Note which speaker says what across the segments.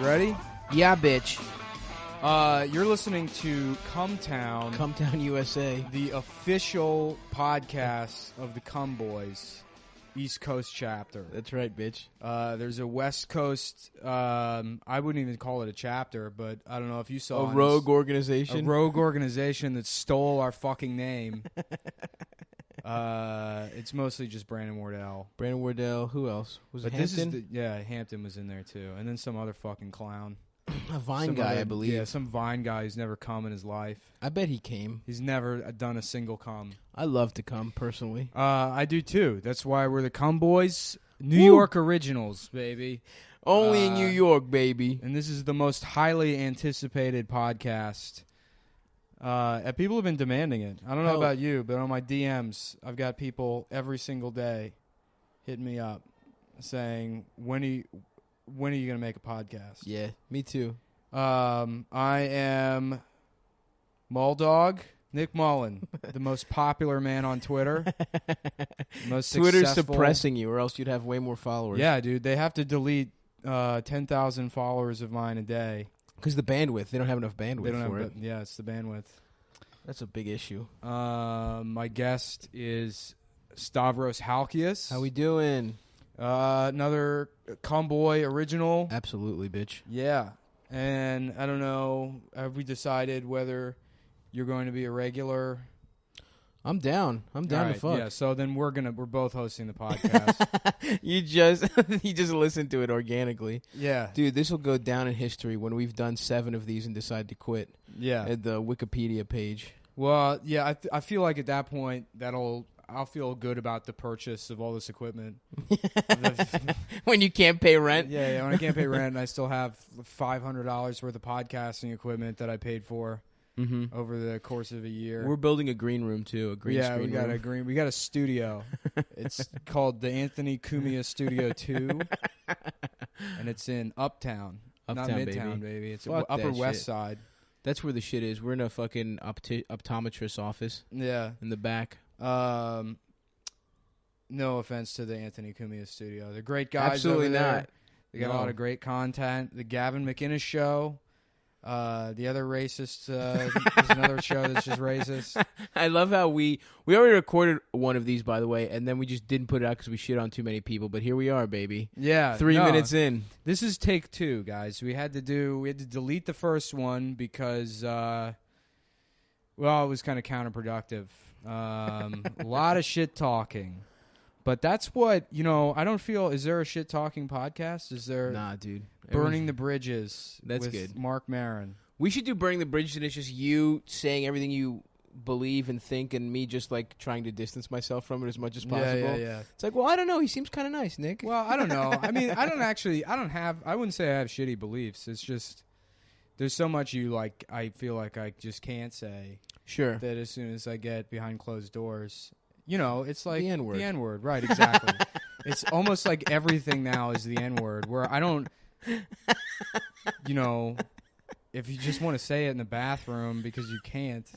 Speaker 1: Ready?
Speaker 2: Yeah, bitch.
Speaker 1: You're listening to Cumtown,
Speaker 2: Cumtown, USA.
Speaker 1: the official podcast of the CUMBOYS, East Coast chapter.
Speaker 2: That's right, bitch.
Speaker 1: There's a West Coast, I wouldn't even call it a chapter, but I don't know if you saw
Speaker 2: A rogue organization.
Speaker 1: A rogue organization that stole our fucking name. It's mostly just Brandon Wardell.
Speaker 2: Brandon Wardell. Who else? Was it
Speaker 1: But
Speaker 2: Hampton?
Speaker 1: Hampton was in there too. And then some other fucking clown.
Speaker 2: A Vine guy, I believe.
Speaker 1: Yeah, some Vine guy who's never come in his life.
Speaker 2: I bet he came.
Speaker 1: He's never done a single come.
Speaker 2: I love to come, personally.
Speaker 1: I do too. That's why we're the CUMBOYS. New York originals, baby.
Speaker 2: Only in New York, baby.
Speaker 1: And this is the most highly anticipated podcast. People have been demanding it. I don't know about you, but on my DMs, I've got people every single day hitting me up saying, when are you going to make a podcast?
Speaker 2: Yeah, me too.
Speaker 1: I am Mulldog, Nick Mullen, the most popular man on Twitter. Most
Speaker 2: Twitter's
Speaker 1: successful.
Speaker 2: suppressing you, or else you'd have way more followers.
Speaker 1: Yeah, dude. They have to delete 10,000 followers of mine a day.
Speaker 2: Because the bandwidth. They don't have enough bandwidth for it.
Speaker 1: Yeah, it's the bandwidth.
Speaker 2: That's a big issue.
Speaker 1: My guest is Stavros Halkias.
Speaker 2: How we doing?
Speaker 1: Another CUMBOY original.
Speaker 2: Absolutely, bitch.
Speaker 1: Yeah. And I don't know, have we decided whether you're going to be a regular?
Speaker 2: I'm down. I'm down to fuck.
Speaker 1: Yeah, so then we're both hosting the podcast.
Speaker 2: you just listen to it organically.
Speaker 1: Yeah.
Speaker 2: Dude, this will go down in history when we've done 7 of these and decide to quit.
Speaker 1: Yeah.
Speaker 2: At the Wikipedia page.
Speaker 1: Well, yeah, I feel like at that point I'll feel good about the purchase of all this equipment.
Speaker 2: When you can't pay rent?
Speaker 1: Yeah, when I can't pay rent and I still have $500 worth of podcasting equipment that I paid for over the course of a year.
Speaker 2: We're building a green room, too, a green screen room.
Speaker 1: We got a studio. It's called the Anthony Cumia Studio 2, and it's in Uptown not Midtown, baby. It's Upper West Side.
Speaker 2: That's where the shit is. We're in a fucking optometrist office.
Speaker 1: Yeah.
Speaker 2: In the back.
Speaker 1: No offense to the Anthony Cumia studio. They're great guys.
Speaker 2: Absolutely
Speaker 1: over there.
Speaker 2: not.
Speaker 1: They got a lot of great content. The Gavin McInnes show. The other racist is another show that's just racist.
Speaker 2: I love how we already recorded one of these, by the way, and then we just didn't put it out because we shit on too many people. But here we are, baby.
Speaker 1: Yeah,
Speaker 2: 3 minutes in.
Speaker 1: This is take 2, guys. We had to delete the first one because it was kind of counterproductive. A lot of shit talking. But that's what, I don't feel, is there a shit talking podcast? Is there?
Speaker 2: Nah, dude.
Speaker 1: Burning the Bridges.
Speaker 2: That's
Speaker 1: with
Speaker 2: good.
Speaker 1: Mark Maron.
Speaker 2: We should do Burning the Bridges, and it's just you saying everything you believe and think, and me just like trying to distance myself from it as much as possible.
Speaker 1: Yeah.
Speaker 2: It's like, well, I don't know. He seems kind of nice, Nick.
Speaker 1: Well, I don't know. I mean, I wouldn't say I have shitty beliefs. It's just, there's so much I feel like I just can't say.
Speaker 2: Sure.
Speaker 1: That as soon as I get behind closed doors, it's like
Speaker 2: the N-word.
Speaker 1: The N-word, right, exactly. It's almost like everything now is the N-word, where I don't, if you just want to say it in the bathroom because you can't,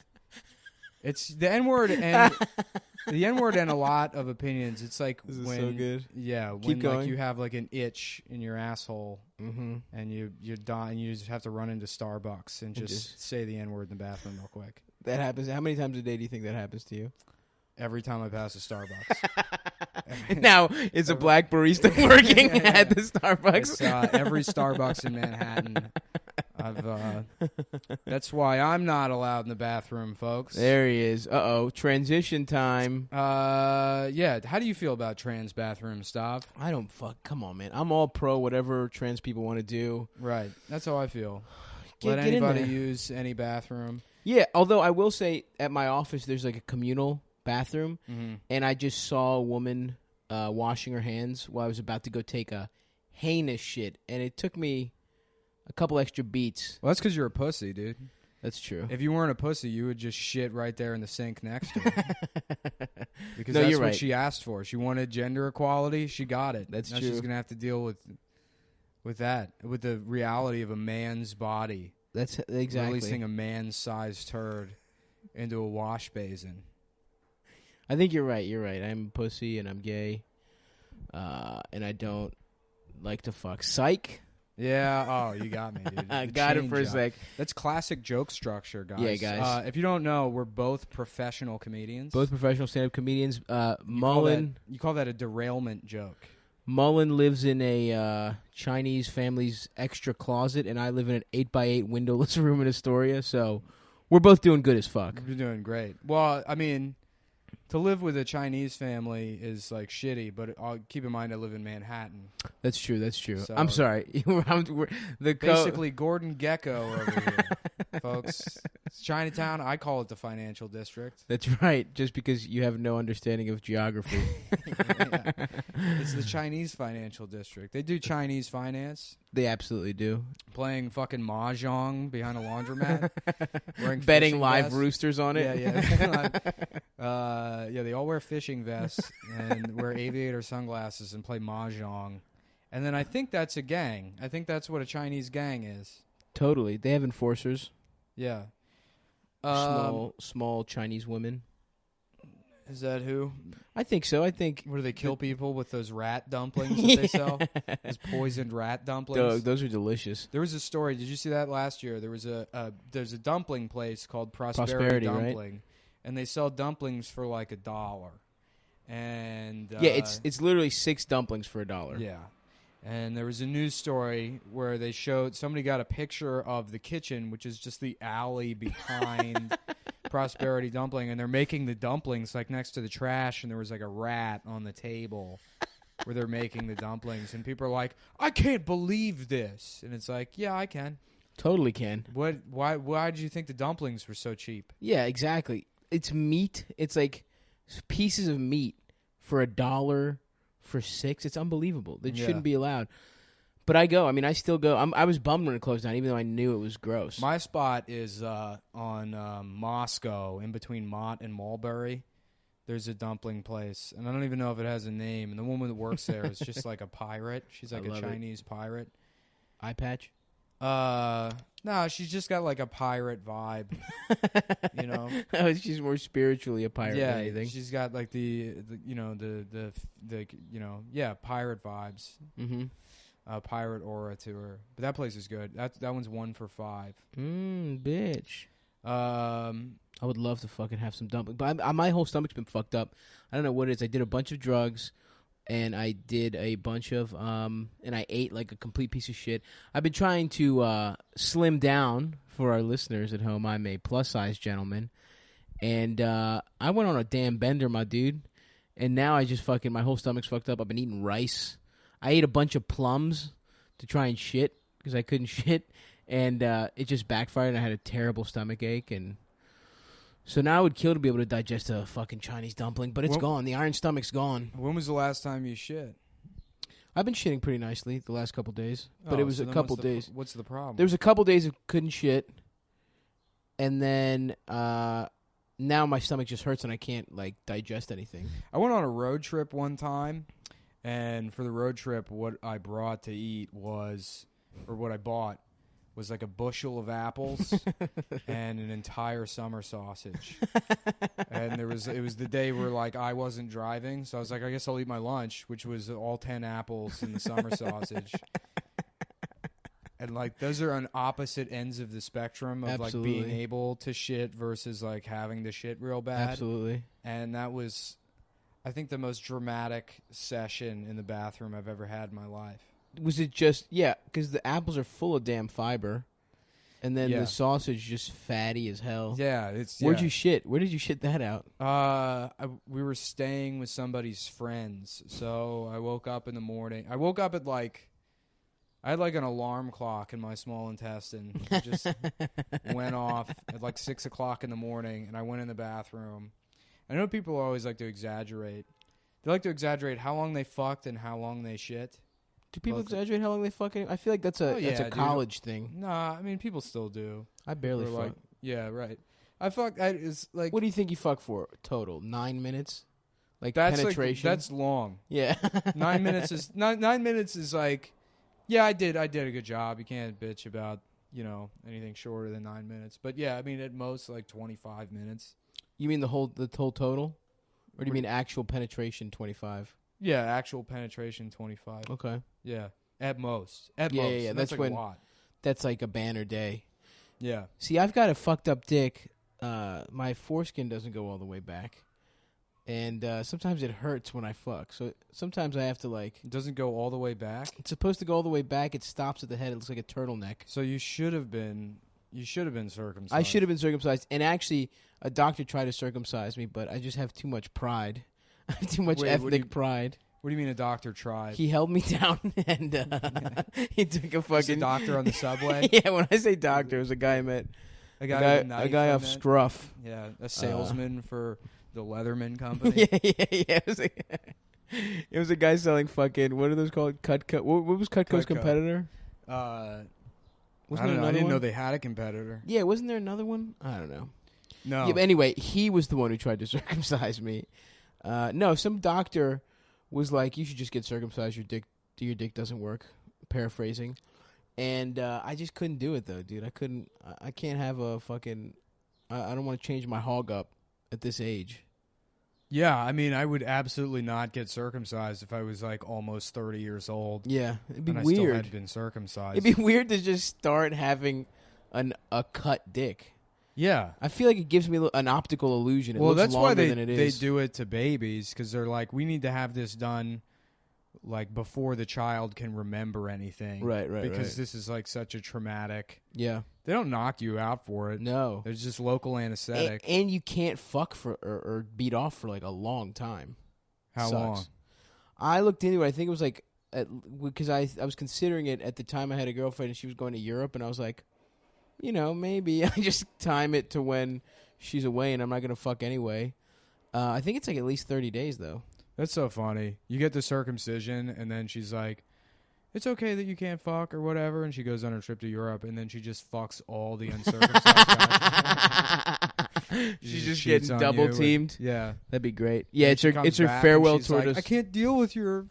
Speaker 1: it's the N-word and the N-word and a lot of opinions. It's like
Speaker 2: this is
Speaker 1: when,
Speaker 2: so good.
Speaker 1: Yeah,
Speaker 2: Keep
Speaker 1: when
Speaker 2: going.
Speaker 1: like you have like an itch in your asshole and you're dying, you just have to run into Starbucks and just say the N-word in the bathroom real quick.
Speaker 2: That happens. How many times a day do you think that happens to you?
Speaker 1: Every time I pass a Starbucks.
Speaker 2: Now, it's a black barista working at the Starbucks.
Speaker 1: It's, every Starbucks in Manhattan. That's why I'm not allowed in the bathroom, folks.
Speaker 2: There he is. Uh-oh. Transition time.
Speaker 1: Yeah. How do you feel about trans bathroom stuff?
Speaker 2: I don't come on, man. I'm all pro whatever trans people want to do.
Speaker 1: Right. That's how I feel.
Speaker 2: Get
Speaker 1: Let anybody
Speaker 2: in there.
Speaker 1: use any bathroom.
Speaker 2: Yeah, although I will say at my office there's like a communal bathroom, and I just saw a woman washing her hands while I was about to go take a heinous shit, and it took me a couple extra beats.
Speaker 1: Well, that's because you're a pussy, dude.
Speaker 2: That's true.
Speaker 1: If you weren't a pussy, you would just shit right there in the sink next to her. Because
Speaker 2: No,
Speaker 1: that's
Speaker 2: you're
Speaker 1: what
Speaker 2: right.
Speaker 1: she asked for. She wanted gender equality. She got it.
Speaker 2: That's
Speaker 1: now
Speaker 2: true.
Speaker 1: She's going to have to deal with that, with the reality of a man's body.
Speaker 2: That's exactly.
Speaker 1: Releasing a man-sized turd into a wash basin.
Speaker 2: I think you're right. You're right. I'm a pussy and I'm gay, and I don't like to fuck. Psych.
Speaker 1: Yeah. Oh, you got me, dude.
Speaker 2: I
Speaker 1: The
Speaker 2: got it
Speaker 1: chain
Speaker 2: for a
Speaker 1: joke.
Speaker 2: sec.
Speaker 1: That's classic joke structure, guys.
Speaker 2: Yeah, guys.
Speaker 1: If you don't know, we're both professional comedians.
Speaker 2: Both professional stand-up comedians.
Speaker 1: You call that a derailment joke.
Speaker 2: Mullen lives in a Chinese family's extra closet, and I live in an 8x8 windowless room in Astoria. So we're both doing good as fuck.
Speaker 1: You're doing great. Well, I mean, to live with a Chinese family is like shitty, but keep in mind I live in Manhattan.
Speaker 2: That's true. That's true.
Speaker 1: So-
Speaker 2: I'm sorry.
Speaker 1: Basically, Gordon Gecko over here, folks. It's Chinatown. I call it the financial district.
Speaker 2: That's right. Just because you have no understanding of geography.
Speaker 1: Yeah. It's the Chinese financial district. They do Chinese finance.
Speaker 2: They absolutely do.
Speaker 1: Playing fucking mahjong behind a laundromat. Wearing
Speaker 2: Betting
Speaker 1: fishing
Speaker 2: live
Speaker 1: vests.
Speaker 2: roosters on it.
Speaker 1: Yeah. Yeah, they all wear fishing vests and wear aviator sunglasses and play mahjong. And then I think that's a gang. I think that's what a Chinese gang is.
Speaker 2: Totally. They have enforcers.
Speaker 1: Yeah.
Speaker 2: Small Chinese women.
Speaker 1: Is that who?
Speaker 2: I think so. I think.
Speaker 1: Where do they kill people with those rat dumplings that they sell? Those poisoned rat dumplings.
Speaker 2: Those are delicious.
Speaker 1: There was a story. Did you see that last year? There was there's a dumpling place called Prosperity Dumpling,
Speaker 2: right?
Speaker 1: And they sell dumplings for like $1. And
Speaker 2: Yeah, it's literally 6 dumplings for $1.
Speaker 1: Yeah. And there was a news story where they showed somebody got a picture of the kitchen, which is just the alley behind Prosperity Dumpling, and they're making the dumplings like next to the trash, and there was like a rat on the table where they're making the dumplings, and people are like, "I can't believe this," and it's like, "Yeah, I can."
Speaker 2: Totally can.
Speaker 1: Why did you think the dumplings were so cheap?
Speaker 2: Yeah, exactly. It's meat. It's like pieces of meat for $1 for 6. It's unbelievable. That shouldn't be allowed. But I go. I mean, I still go. I was bummed when it closed down, even though I knew it was gross.
Speaker 1: My spot is on Moscow, in between Mott and Mulberry. There's a dumpling place, and I don't even know if it has a name. And the woman that works there is just like a pirate. She's like a Chinese pirate.
Speaker 2: Eye patch?
Speaker 1: No, she's just got like a pirate vibe. You know?
Speaker 2: She's more spiritually a pirate than anything.
Speaker 1: She's got like the pirate vibes.
Speaker 2: Mm-hmm.
Speaker 1: Pirate aura to her. But that place is good. That one's 1 for $5.
Speaker 2: Bitch. I would love to fucking have some dumplings. But my whole stomach's been fucked up. I don't know what it is. I did a bunch of drugs, and I did a bunch of, and I ate like a complete piece of shit. I've been trying to slim down for our listeners at home. I'm a plus-size gentleman. And I went on a damn bender, my dude. And now I just fucking, my whole stomach's fucked up. I've been eating rice. I ate a bunch of plums to try and shit because I couldn't shit. And it just backfired, and I had a terrible stomach ache. And so now I would kill to be able to digest a fucking Chinese dumpling, but it's gone. The iron stomach's gone.
Speaker 1: When was the last time you shit?
Speaker 2: I've been shitting pretty nicely the last couple days, but it was a couple days.
Speaker 1: What's the problem?
Speaker 2: There was a couple days I couldn't shit, and then now my stomach just hurts and I can't like digest anything.
Speaker 1: I went on a road trip one time, and for the road trip, what I brought to eat was, or what I bought, was like a bushel of apples and an entire summer sausage. And it was the day where like I wasn't driving, so I was like, I guess I'll eat my lunch, which was all 10 apples and the summer sausage. And like those are on opposite ends of the spectrum of like being able to shit versus like having to shit real bad.
Speaker 2: Absolutely.
Speaker 1: And that was, I think, the most dramatic session in the bathroom I've ever had in my life.
Speaker 2: Was it just, because the apples are full of damn fiber, and then the sausage just fatty as hell.
Speaker 1: Yeah.
Speaker 2: Where'd you shit? Where did you shit that out?
Speaker 1: We were staying with somebody's friends, so I woke up in the morning. I woke up at like, I had like an alarm clock in my small intestine. It just went off at like 6 o'clock in the morning, and I went in the bathroom. I know people always like to exaggerate. They like to exaggerate how long they fucked and how long they shit.
Speaker 2: Do people exaggerate how long they fucking? I feel like that's a college thing.
Speaker 1: Nah, I mean people still do.
Speaker 2: I barely fuck.
Speaker 1: Like, yeah, right. I fuck. It's like.
Speaker 2: What do you think you fuck for total? 9 minutes, like
Speaker 1: that's
Speaker 2: penetration.
Speaker 1: Like, that's long.
Speaker 2: Yeah,
Speaker 1: 9 minutes is 9 minutes is like. Yeah, I did a good job. You can't bitch about anything shorter than 9 minutes. But yeah, I mean at most like 25 minutes.
Speaker 2: You mean the whole total, or do you mean actual penetration 25?
Speaker 1: Yeah, actual penetration 25.
Speaker 2: Okay.
Speaker 1: Yeah. At most. At
Speaker 2: Yeah,
Speaker 1: most.
Speaker 2: yeah, yeah.
Speaker 1: And
Speaker 2: That's
Speaker 1: like
Speaker 2: when-
Speaker 1: a lot.
Speaker 2: That's like a banner day.
Speaker 1: Yeah.
Speaker 2: See, I've got a fucked up dick. My foreskin doesn't go all the way back. And sometimes it hurts when I fuck. So sometimes I have to like...
Speaker 1: It doesn't go all the way back?
Speaker 2: It's supposed to go all the way back. It stops at the head. It looks like a turtleneck.
Speaker 1: So you should have been circumcised.
Speaker 2: I should have been circumcised. And actually, a doctor tried to circumcise me, but I just have too much pride. I have too much ethnic pride.
Speaker 1: What do you mean a doctor tried?
Speaker 2: He held me down and he took a fucking...
Speaker 1: a doctor on the subway?
Speaker 2: Yeah, when I say doctor, it was a guy I met.
Speaker 1: A guy
Speaker 2: off Scruff.
Speaker 1: Yeah, a salesman for the Leatherman company.
Speaker 2: Yeah. It was a guy selling fucking, what are those called? Cutco. What was Cutco's competitor?
Speaker 1: I
Speaker 2: Wasn't
Speaker 1: don't know.
Speaker 2: there
Speaker 1: I didn't
Speaker 2: another
Speaker 1: know
Speaker 2: one?
Speaker 1: they had a competitor.
Speaker 2: Yeah, wasn't there another one? I don't know.
Speaker 1: No.
Speaker 2: Yeah, but anyway, he was the one who tried to circumcise me. No, some doctor was like, you should just get circumcised. Your dick doesn't work. Paraphrasing. And I just couldn't do it, though, dude. I can't have a fucking... I don't want to change my hog up at this age.
Speaker 1: Yeah, I mean, I would absolutely not get circumcised if I was like almost 30 years old.
Speaker 2: Yeah, it'd be
Speaker 1: and
Speaker 2: weird.
Speaker 1: I still had been circumcised.
Speaker 2: It'd be weird to just start having a cut dick.
Speaker 1: Yeah.
Speaker 2: I feel like it gives me an optical illusion. It
Speaker 1: Well,
Speaker 2: looks
Speaker 1: that's why
Speaker 2: longer than it
Speaker 1: they
Speaker 2: is.
Speaker 1: do it to babies, because they're like, we need to have this done like before the child can remember anything.
Speaker 2: Right,
Speaker 1: Because this is like such a traumatic...
Speaker 2: Yeah.
Speaker 1: They don't knock you out for it.
Speaker 2: No.
Speaker 1: There's just local anesthetic.
Speaker 2: And you can't fuck for or beat off for like a long time.
Speaker 1: How long?
Speaker 2: I looked into it. I think it was like because I was considering it at the time. I had a girlfriend and she was going to Europe, and I was like, maybe I just time it to when she's away and I'm not gonna fuck anyway. I think it's like at least 30 days though.
Speaker 1: That's so funny. You get the circumcision, and then she's like, it's okay that you can't fuck or whatever, and she goes on her trip to Europe, and then she just fucks all the uncircumcised guys.
Speaker 2: She's just
Speaker 1: cheats
Speaker 2: getting
Speaker 1: on
Speaker 2: double
Speaker 1: you.
Speaker 2: teamed.
Speaker 1: Yeah.
Speaker 2: That'd be great. Yeah,
Speaker 1: And
Speaker 2: it's her farewell
Speaker 1: she's
Speaker 2: tour
Speaker 1: like,
Speaker 2: to...
Speaker 1: I can't deal with your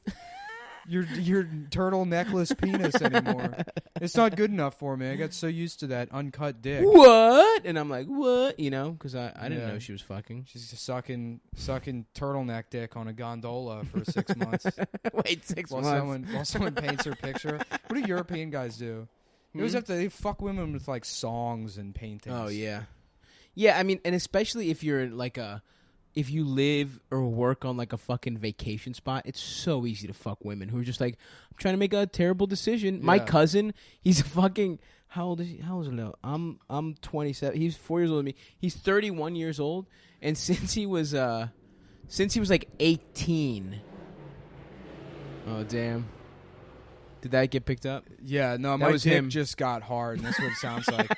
Speaker 1: turtle necklace penis anymore. It's not good enough for me. I got so used to that uncut dick.
Speaker 2: What? And I'm like, what? Because I didn't know she was fucking.
Speaker 1: She's just sucking turtleneck dick on a gondola for 6 months.
Speaker 2: Wait, 6 months.
Speaker 1: While someone paints her picture. What do European guys do? They always they fuck women with like songs and paintings.
Speaker 2: Oh yeah, yeah. I mean, and especially if you're like if you live or work on like a fucking vacation spot, it's so easy to fuck women who are just like, I'm trying to make a terrible decision. Yeah. My cousin, he's a fucking... How old is he now? I'm 27. He's 4 years older than me. He's 31 years old, and since he was like 18. Oh damn! Did that get picked up?
Speaker 1: Yeah, no, my dick just got hard, and that's what it sounds like.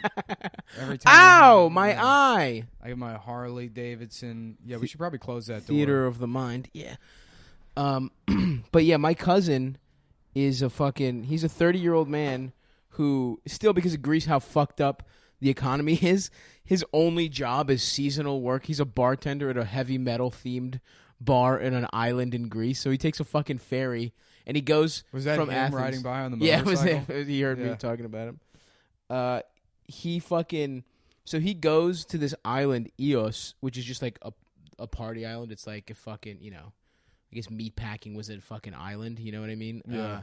Speaker 1: Every time.
Speaker 2: Ow, my eye!
Speaker 1: I have my Harley Davidson. Yeah, we should probably close that door.
Speaker 2: Theater of the mind. Yeah. But yeah, my cousin is he's a 30-year-old man who still, because of Greece, how fucked up the economy is, his only job is seasonal work. He's a bartender at a heavy metal themed bar in an island in Greece. So he takes a fucking ferry and he goes from Athens.
Speaker 1: Was that him riding by on the motorcycle?
Speaker 2: Yeah, it was. He heard me talking about him. So he goes to this island, Ios, which is just like a party island. It's like a fucking, I guess meatpacking was a fucking island. You know what I mean?
Speaker 1: Yeah.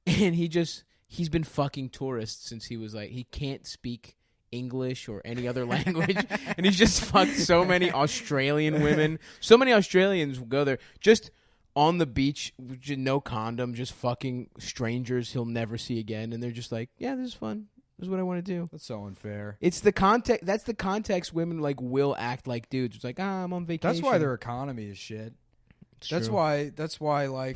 Speaker 2: And he's been fucking tourists since he was like, he can't speak English or any other language. And he's just fucked so many Australian women. So many Australians will go there just on the beach, no condom, just fucking strangers he'll never see again. And they're just like, yeah, this is fun. This is what I want to do.
Speaker 1: That's so unfair.
Speaker 2: It's the context. That's the context women like will act like dudes. It's like, I'm on vacation.
Speaker 1: That's why their economy is shit. That's
Speaker 2: true.
Speaker 1: why, like,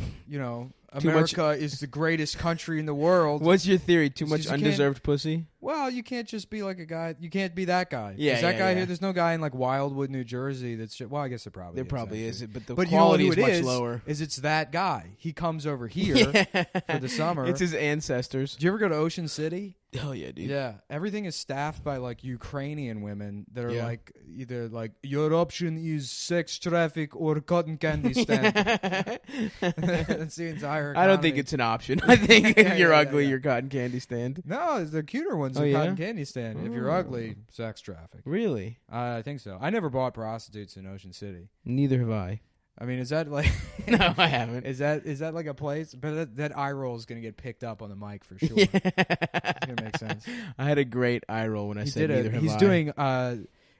Speaker 1: America is the greatest country in the world.
Speaker 2: What's your theory? Too much undeserved pussy?
Speaker 1: Well, you can't just be like a guy. You can't be that guy.
Speaker 2: Yeah,
Speaker 1: that guy here. There's no guy in like Wildwood, New Jersey. That's well, I guess there probably
Speaker 2: is, but the
Speaker 1: but
Speaker 2: quality
Speaker 1: you know
Speaker 2: is much lower.
Speaker 1: It's that guy. He comes over here for the summer.
Speaker 2: It's his ancestors.
Speaker 1: Do you ever go to Ocean City?
Speaker 2: Hell yeah, dude.
Speaker 1: Yeah, everything is staffed by like Ukrainian women that are like either like your option is sex traffic or cotton candy stand. That's the entire economy.
Speaker 2: I don't think it's an option. I think if you're ugly, you're cotton candy stand.
Speaker 1: No, the cuter ones are cotton candy stand. If you're ugly, sex traffic.
Speaker 2: Really?
Speaker 1: I think so. I never bought prostitutes in Ocean City.
Speaker 2: Neither have I.
Speaker 1: I mean, is that like?
Speaker 2: No, I haven't.
Speaker 1: Is that like a place? But that eye roll is gonna get picked up on the mic for sure.
Speaker 2: Yeah.
Speaker 1: It's gonna make sense.
Speaker 2: I had a great eye roll when I
Speaker 1: He
Speaker 2: said
Speaker 1: did
Speaker 2: neither
Speaker 1: it.
Speaker 2: have
Speaker 1: He's
Speaker 2: I.
Speaker 1: doing.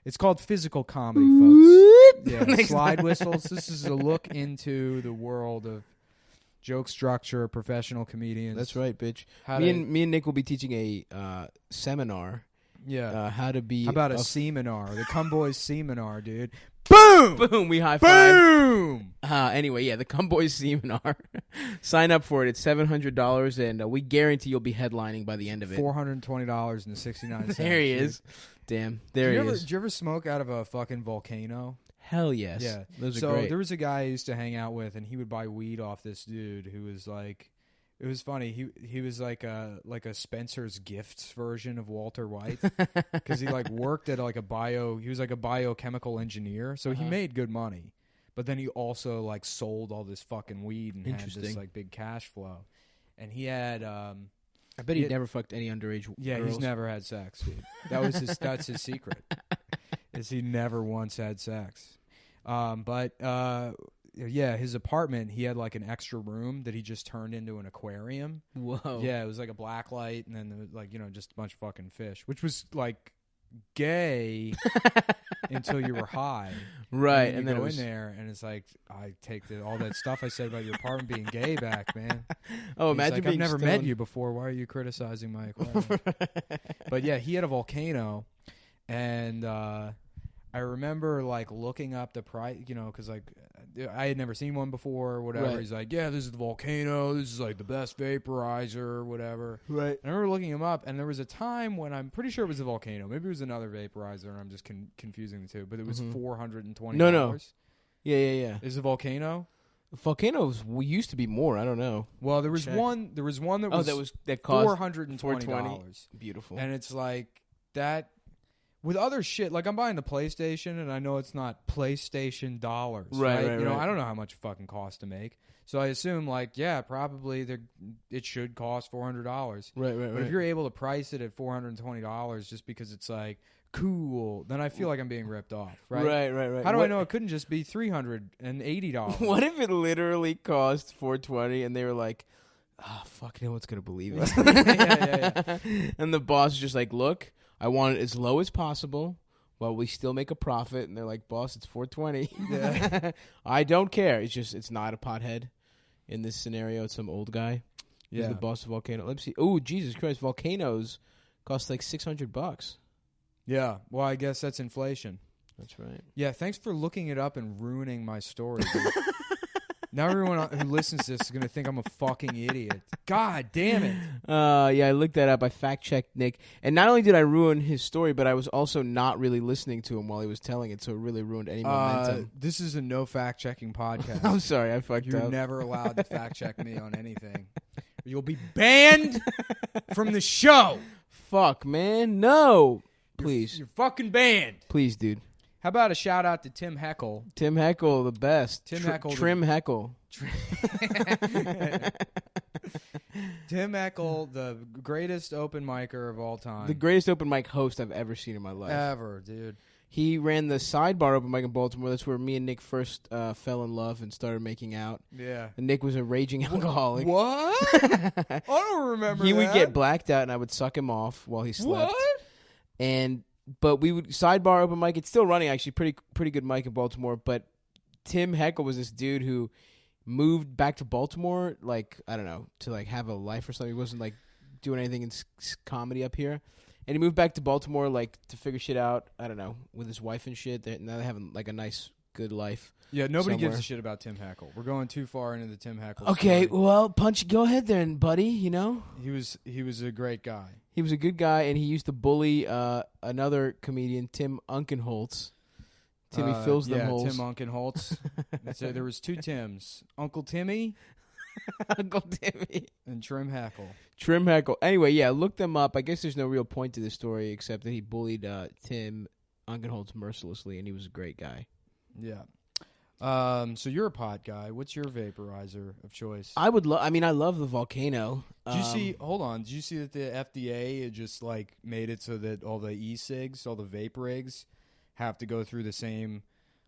Speaker 1: It's called physical comedy, folks. Yeah,
Speaker 2: Next
Speaker 1: slide
Speaker 2: time.
Speaker 1: whistles. This is a look into the world of joke structure, professional comedians.
Speaker 2: That's right, bitch.
Speaker 1: How
Speaker 2: Me
Speaker 1: to-
Speaker 2: and Nick will be teaching a seminar.
Speaker 1: Yeah.
Speaker 2: How to be.
Speaker 1: How about a seminar? The CUMBOYS seminar, dude.
Speaker 2: Boom! Boom! We high five.
Speaker 1: Boom!
Speaker 2: Anyway, yeah, the CUMBOYS seminar. Sign up for it. It's $700, and we guarantee you'll be headlining by the end of it.
Speaker 1: $420.69.
Speaker 2: There he is. Damn, there he is.
Speaker 1: Did you ever smoke out of a fucking volcano?
Speaker 2: Hell yes.
Speaker 1: Yeah.
Speaker 2: Those are
Speaker 1: So
Speaker 2: great.
Speaker 1: there was a guy I used to hang out with, and he would buy weed off this dude who was like, it was funny. He was like a Spencer's Gifts version of Walter White because he like worked at like he was like a biochemical engineer, so he made good money. But then he also like sold all this fucking weed and had this like big cash flow. And he had
Speaker 2: I bet he never fucked any underage
Speaker 1: yeah,
Speaker 2: girls.
Speaker 1: he's never had sex, dude. That's his secret. Is he never once had sex. But yeah, his apartment, he had like an extra room that he just turned into an aquarium.
Speaker 2: Whoa.
Speaker 1: Yeah, it was like a black light and then there was like, just a bunch of fucking fish, which was like gay until you were high.
Speaker 2: Right.
Speaker 1: And
Speaker 2: And
Speaker 1: you
Speaker 2: then
Speaker 1: go
Speaker 2: it was
Speaker 1: in there and it's like, I take all that stuff I said about your apartment being gay back, man.
Speaker 2: Oh,
Speaker 1: He's
Speaker 2: imagine
Speaker 1: like,
Speaker 2: being
Speaker 1: I've never
Speaker 2: stoned.
Speaker 1: met you before. Why are you criticizing my aquarium? But yeah, he had a volcano, and I remember like looking up the price, because like I had never seen one before or whatever.
Speaker 2: Right.
Speaker 1: He's like, yeah, this is the volcano. This is like the best vaporizer or whatever.
Speaker 2: Right.
Speaker 1: I remember looking him up, and there was a time when I'm pretty sure it was the volcano. Maybe it was another vaporizer, and I'm just confusing the two. But it was $420.
Speaker 2: No. Yeah.
Speaker 1: Is it volcano?
Speaker 2: Volcanoes used to be more. I don't know.
Speaker 1: Well, there was
Speaker 2: Check.
Speaker 1: one. There was one that was
Speaker 2: that cost
Speaker 1: $420.
Speaker 2: Beautiful.
Speaker 1: And it's like that with other shit. Like I'm buying the PlayStation, and I know it's not PlayStation dollars.
Speaker 2: Right.
Speaker 1: I don't know how much it fucking costs to make. So I assume like, yeah, probably it should cost $400.
Speaker 2: Right.
Speaker 1: But if you're able to price it at $420 just because it's like cool, then I feel like I'm being ripped off. Right.
Speaker 2: Right.
Speaker 1: How do I know it couldn't just be $380?
Speaker 2: What if it literally cost $420 and they were like, fuck, no one's gonna believe it.
Speaker 1: Yeah.
Speaker 2: And the boss is just like, look, I want it as low as possible while we still make a profit. And they're like, boss, it's $420.
Speaker 1: Yeah.
Speaker 2: I don't care. It's not a pothead in this scenario. It's some old guy. He's
Speaker 1: Yeah.
Speaker 2: the boss of Volcano. Let me see. Oh, Jesus Christ. Volcanoes cost like $600.
Speaker 1: Yeah. Well, I guess that's inflation.
Speaker 2: That's right.
Speaker 1: Yeah, thanks for looking it up and ruining my story. Dude. Now everyone who listens to this is going to think I'm a fucking idiot. God damn it.
Speaker 2: Yeah, I looked that up. I fact-checked Nick. And not only did I ruin his story, but I was also not really listening to him while he was telling it, so it really ruined any momentum.
Speaker 1: This is a no fact-checking podcast.
Speaker 2: I'm sorry, I fucked
Speaker 1: You're
Speaker 2: up.
Speaker 1: never allowed to fact-check me on anything. You'll be banned from the show.
Speaker 2: Fuck, man. No. Please.
Speaker 1: You're fucking banned.
Speaker 2: Please, dude.
Speaker 1: How about a shout-out to Tim Heckle?
Speaker 2: Tim Heckle, the best.
Speaker 1: Tim Heckle,
Speaker 2: Trim Heckle.
Speaker 1: Tim Heckle, the greatest open micer of all time.
Speaker 2: The greatest open mic host I've ever seen in my life.
Speaker 1: Ever, dude.
Speaker 2: He ran the Sidebar open mic in Baltimore. That's where me and Nick first fell in love and started making out.
Speaker 1: Yeah.
Speaker 2: And Nick was a raging alcoholic.
Speaker 1: What? I don't remember
Speaker 2: He
Speaker 1: that.
Speaker 2: would get blacked out, and I would suck him off while he slept.
Speaker 1: What?
Speaker 2: But we would Sidebar open mic. It's still running, actually. Pretty good mic in Baltimore. But Tim Heckle was this dude who moved back to Baltimore, like, I don't know, to like have a life or something. He wasn't like doing anything in comedy up here. And he moved back to Baltimore, like, to figure shit out, I don't know, with his wife and shit. Now they're having, like, a nice, good life.
Speaker 1: Yeah, nobody
Speaker 2: somewhere.
Speaker 1: gives a shit about Tim Heckle. We're going too far into the Tim Heckle
Speaker 2: Okay,
Speaker 1: story.
Speaker 2: well, go ahead then, buddy, you know?
Speaker 1: He was a great guy.
Speaker 2: He was a good guy, and he used to bully another comedian, Tim Unkenholtz. Timmy fills them holes.
Speaker 1: Tim Unkenholtz. So there was two Tims. Uncle Timmy
Speaker 2: Uncle Timmy.
Speaker 1: and Trim Heckle.
Speaker 2: Trim Heckle. Anyway, yeah, look them up. I guess there's no real point to this story except that he bullied Tim Unkenholtz mercilessly, and he was a great guy.
Speaker 1: Yeah. So you're a pot guy. What's your vaporizer of choice?
Speaker 2: I love the Volcano.
Speaker 1: Did you see? Hold on. Did you see that the FDA had just like made it so that all the e-cigs, all the vape rigs, have to go through the same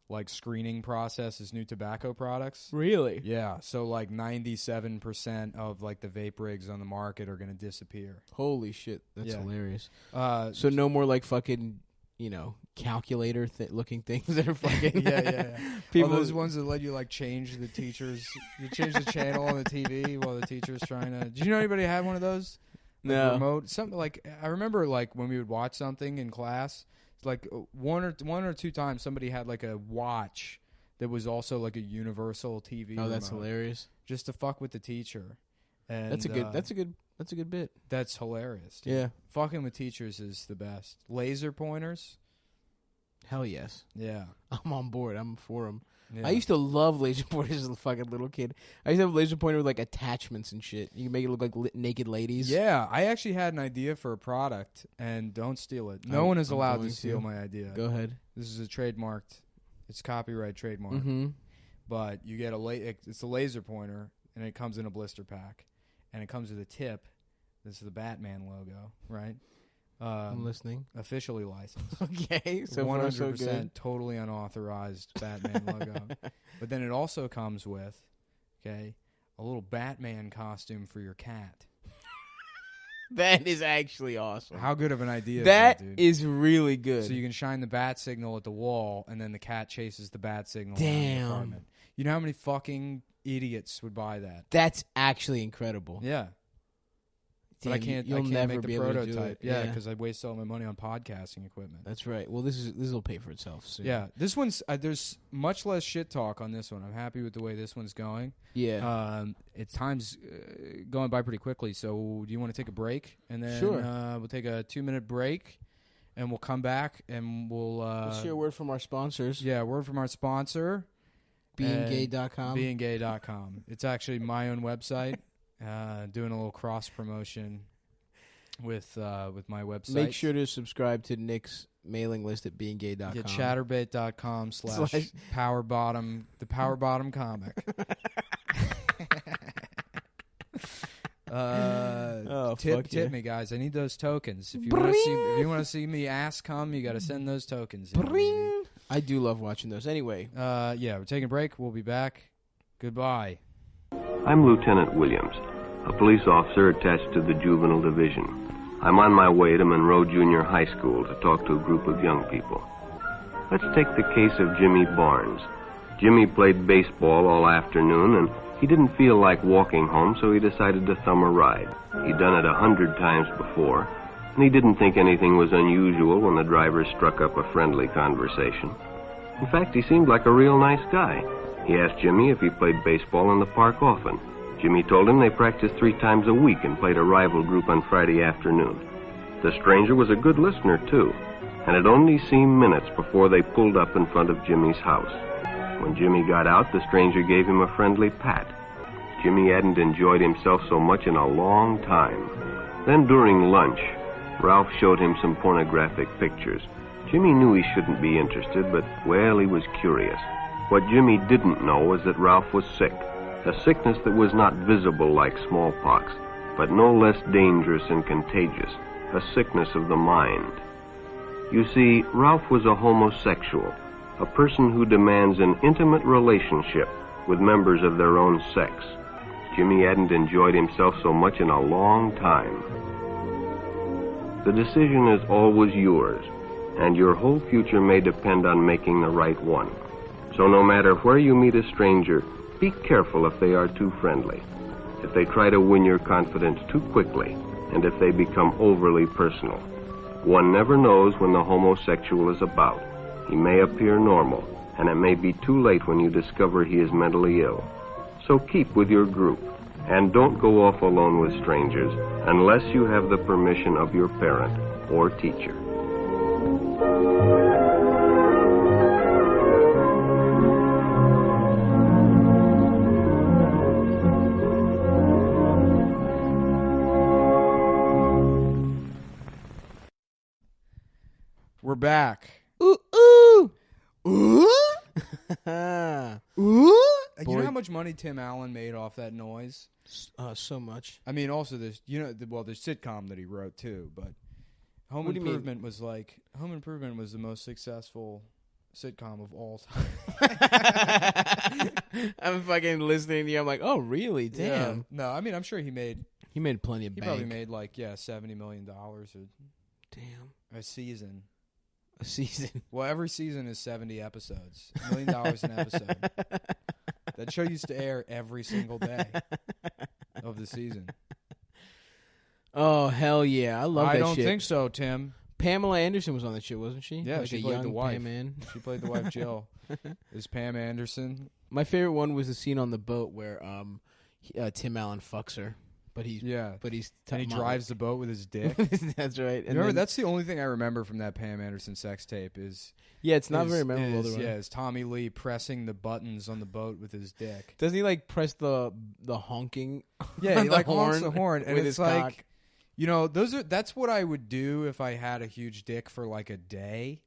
Speaker 1: like screening process is new tobacco products.
Speaker 2: Really?
Speaker 1: Yeah, so like 97% of like the vape rigs on the market are going to disappear.
Speaker 2: Holy shit, that's
Speaker 1: Yeah.
Speaker 2: hilarious.
Speaker 1: So
Speaker 2: No more like fucking, calculator looking things that are fucking.
Speaker 1: yeah.
Speaker 2: People,
Speaker 1: those ones that let you like change the teachers, you change the channel on the TV while the teacher's trying to. Did you know anybody had one of those? Like
Speaker 2: No.
Speaker 1: remote. Something like I remember like when we would watch something in class, it's like one or two times somebody had like a watch that was also like a universal TV.
Speaker 2: Oh, that's
Speaker 1: remote,
Speaker 2: hilarious.
Speaker 1: just to fuck with the teacher. And
Speaker 2: That's a good bit.
Speaker 1: That's hilarious. Dude.
Speaker 2: Yeah.
Speaker 1: Fucking with teachers is the best. Laser pointers.
Speaker 2: Hell yes.
Speaker 1: Yeah.
Speaker 2: I'm on board. I'm for them.
Speaker 1: Yeah.
Speaker 2: I used to love laser pointers as a fucking little kid. I used to have a laser pointer with like attachments and shit. You can make it look like naked ladies.
Speaker 1: Yeah, I actually had an idea for a product, and don't steal it. No one is allowed to steal my idea.
Speaker 2: Go ahead.
Speaker 1: This is a trademarked. It's copyright trademark.
Speaker 2: Mm-hmm.
Speaker 1: But you get it's a laser pointer, and it comes in a blister pack, and it comes with a tip. This is the Batman logo, right?
Speaker 2: I'm listening.
Speaker 1: Officially licensed.
Speaker 2: Okay, so
Speaker 1: 100%
Speaker 2: so good.
Speaker 1: totally unauthorized Batman logo. But then it also comes with, a little Batman costume for your cat.
Speaker 2: That is actually awesome.
Speaker 1: How good of an idea
Speaker 2: That
Speaker 1: is that, dude?
Speaker 2: is really good.
Speaker 1: So you can shine the bat signal at the wall, and then the cat chases the bat signal around
Speaker 2: Damn.
Speaker 1: the apartment. You know how many fucking idiots would buy that?
Speaker 2: That's actually incredible.
Speaker 1: Yeah.
Speaker 2: Damn,
Speaker 1: But I can't
Speaker 2: never
Speaker 1: make the
Speaker 2: be able to do
Speaker 1: prototype.
Speaker 2: it.
Speaker 1: Yeah, because I waste all my money on podcasting equipment.
Speaker 2: That's right. Well, this will pay for itself soon.
Speaker 1: Yeah, this one's there's much less shit talk on this one. I'm happy with the way this one's going.
Speaker 2: Yeah.
Speaker 1: It's time's going by pretty quickly. So do you want to take a break? And then
Speaker 2: Sure.
Speaker 1: We'll take a 2-minute break, and we'll come back and we'll
Speaker 2: Let's hear a word from our sponsors.
Speaker 1: Yeah, word from our sponsor.
Speaker 2: beinggay.com.
Speaker 1: Beinggay.com. It's actually my own website. Doing a little cross promotion with my website.
Speaker 2: Make sure to subscribe to Nick's mailing list at beinggay.com.
Speaker 1: Yeah, chatterbait.com / power bottom, the power bottom comic. Tip me, guys. I need those tokens. If you want to see me ass come, you got to send those tokens in.
Speaker 2: I do love watching those. Anyway.
Speaker 1: Yeah, we're taking a break. We'll be back. Goodbye.
Speaker 3: I'm Lieutenant Williams, a police officer attached to the Juvenile Division. I'm on my way to Monroe Junior High School to talk to a group of young people. Let's take the case of Jimmy Barnes. Jimmy played baseball all afternoon, and he didn't feel like walking home, so he decided to thumb a ride. He'd done it 100 times before, and he didn't think anything was unusual when the driver struck up a friendly conversation. In fact, he seemed like a real nice guy. He asked Jimmy if he played baseball in the park often. Jimmy told him they practiced 3 times a week and played a rival group on Friday afternoon. The stranger was a good listener, too, and it only seemed minutes before they pulled up in front of Jimmy's house. When Jimmy got out, the stranger gave him a friendly pat. Jimmy hadn't enjoyed himself so much in a long time. Then during lunch, Ralph showed him some pornographic pictures. Jimmy knew he shouldn't be interested, but, well, he was curious. What Jimmy didn't know was that Ralph was sick, a sickness that was not visible like smallpox, but no less dangerous and contagious, a sickness of the mind. You see, Ralph was a homosexual, a person who demands an intimate relationship with members of their own sex. Jimmy hadn't enjoyed himself so much in a long time. The decision is always yours, and your whole future may depend on making the right one. So no matter where you meet a stranger, be careful if they are too friendly, if they try to win your confidence too quickly, and if they become overly personal. One never knows when the homosexual is about. He may appear normal, and it may be too late when you discover he is mentally ill. So keep with your group, and don't go off alone with strangers unless you have the permission of your parent or teacher.
Speaker 1: We're back.
Speaker 2: Ooh, ooh.
Speaker 1: Ooh?
Speaker 2: Ooh?
Speaker 1: You know how much money Tim Allen made off that noise?
Speaker 2: So much.
Speaker 1: I mean, also there's there's sitcom that he wrote too, but Home Improvement was the most successful sitcom of all time.
Speaker 2: I'm fucking listening to you. I'm like, oh, really? Damn.
Speaker 1: Yeah. No, I mean, I'm sure he made
Speaker 2: plenty of
Speaker 1: He
Speaker 2: bank.
Speaker 1: probably made like $70 million
Speaker 2: Damn.
Speaker 1: a season.
Speaker 2: A season.
Speaker 1: Well, every season is 70 episodes. $1 million an episode. That show used to air every single day of the season.
Speaker 2: Oh, hell yeah. I love that shit.
Speaker 1: I don't think so, Tim.
Speaker 2: Pamela Anderson was on that shit, wasn't she?
Speaker 1: Yeah,
Speaker 2: like
Speaker 1: she
Speaker 2: a
Speaker 1: played
Speaker 2: young
Speaker 1: the wife.
Speaker 2: Pam Ann.
Speaker 1: She played the wife, Jill. Is Pam Anderson?
Speaker 2: My favorite one was the scene on the boat where Tim Allen fucks her. But he's
Speaker 1: and he drives the boat with his dick.
Speaker 2: That's right. And
Speaker 1: remember, that's the only thing I remember from that Pam Anderson sex tape is
Speaker 2: it's not very memorable.
Speaker 1: Is Tommy Lee pressing the buttons on the boat with his dick.
Speaker 2: Doesn't he like press the honking?
Speaker 1: Yeah, he like
Speaker 2: honks
Speaker 1: the horn and
Speaker 2: with
Speaker 1: it's
Speaker 2: his
Speaker 1: like
Speaker 2: cock.
Speaker 1: You know, that's what I would do if I had a huge dick for like a day.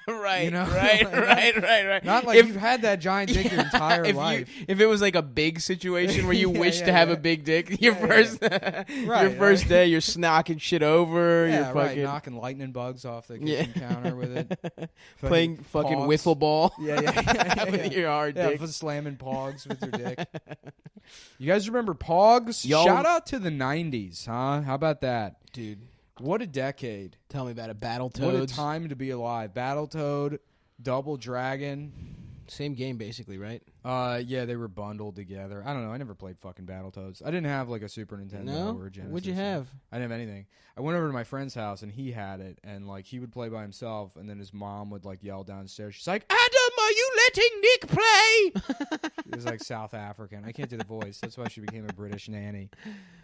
Speaker 2: Right,
Speaker 1: you know?
Speaker 2: right.
Speaker 1: Not like you've had that giant dick your entire life.
Speaker 2: If it was like a big situation where you wish to have a big dick, your first day, you're snocking shit over.
Speaker 1: Yeah,
Speaker 2: you're fucking
Speaker 1: knocking lightning bugs off the kitchen counter with it.
Speaker 2: Playing fucking wiffle ball.
Speaker 1: Yeah.
Speaker 2: With your hard dick.
Speaker 1: Yeah, slamming pogs with your dick. You guys remember pogs?
Speaker 2: Y'all...
Speaker 1: Shout out to the 90s, huh? How about that?
Speaker 2: Dude.
Speaker 1: What a decade.
Speaker 2: Tell me about it. Battletoads.
Speaker 1: What a time to be alive. Battletoad, Double Dragon.
Speaker 2: Same game, basically, right?
Speaker 1: Yeah, they were bundled together. I don't know. I never played fucking Battletoads. I didn't have like a Super Nintendo or a Genesis.
Speaker 2: What'd you have?
Speaker 1: I didn't have anything. I went over to my friend's house and he had it, and like he would play by himself, and then his mom would like yell downstairs. She's like, "Adam, are you letting Nick play?" It was like South African. I can't do the voice. That's why she became a British nanny.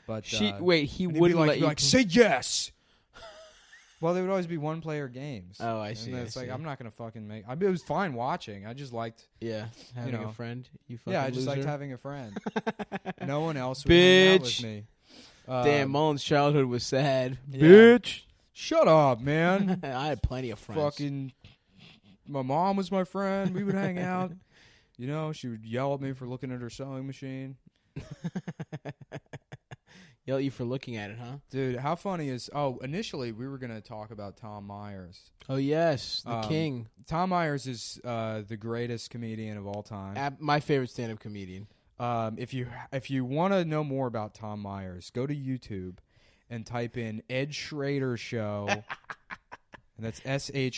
Speaker 1: But
Speaker 2: he
Speaker 1: let
Speaker 2: wouldn't let you
Speaker 1: say yes. Well, there would always be one-player games.
Speaker 2: Oh, I see.
Speaker 1: And it's like, I'm not going to fucking make... I mean, it was fine watching. I just liked...
Speaker 2: Yeah, having a friend. You fucking
Speaker 1: I just
Speaker 2: loser.
Speaker 1: liked having a friend. No one else would hang out with me.
Speaker 2: Damn, Mullen's childhood was sad.
Speaker 1: Yeah.
Speaker 2: Bitch.
Speaker 1: Shut up, man.
Speaker 2: I had plenty of friends.
Speaker 1: Fucking... My mom was my friend. We would hang out. You know, she would yell at me for looking at her sewing machine.
Speaker 2: Yell at you for looking at it, huh?
Speaker 1: Dude, how funny is... Oh, initially, we were going to talk about Tom Myers.
Speaker 2: Oh, yes. The king.
Speaker 1: Tom Myers is the greatest comedian of all time.
Speaker 2: My favorite stand-up comedian.
Speaker 1: If you want to know more about Tom Myers, go to YouTube and type in Ed Schrader Show. And that's SHRADER,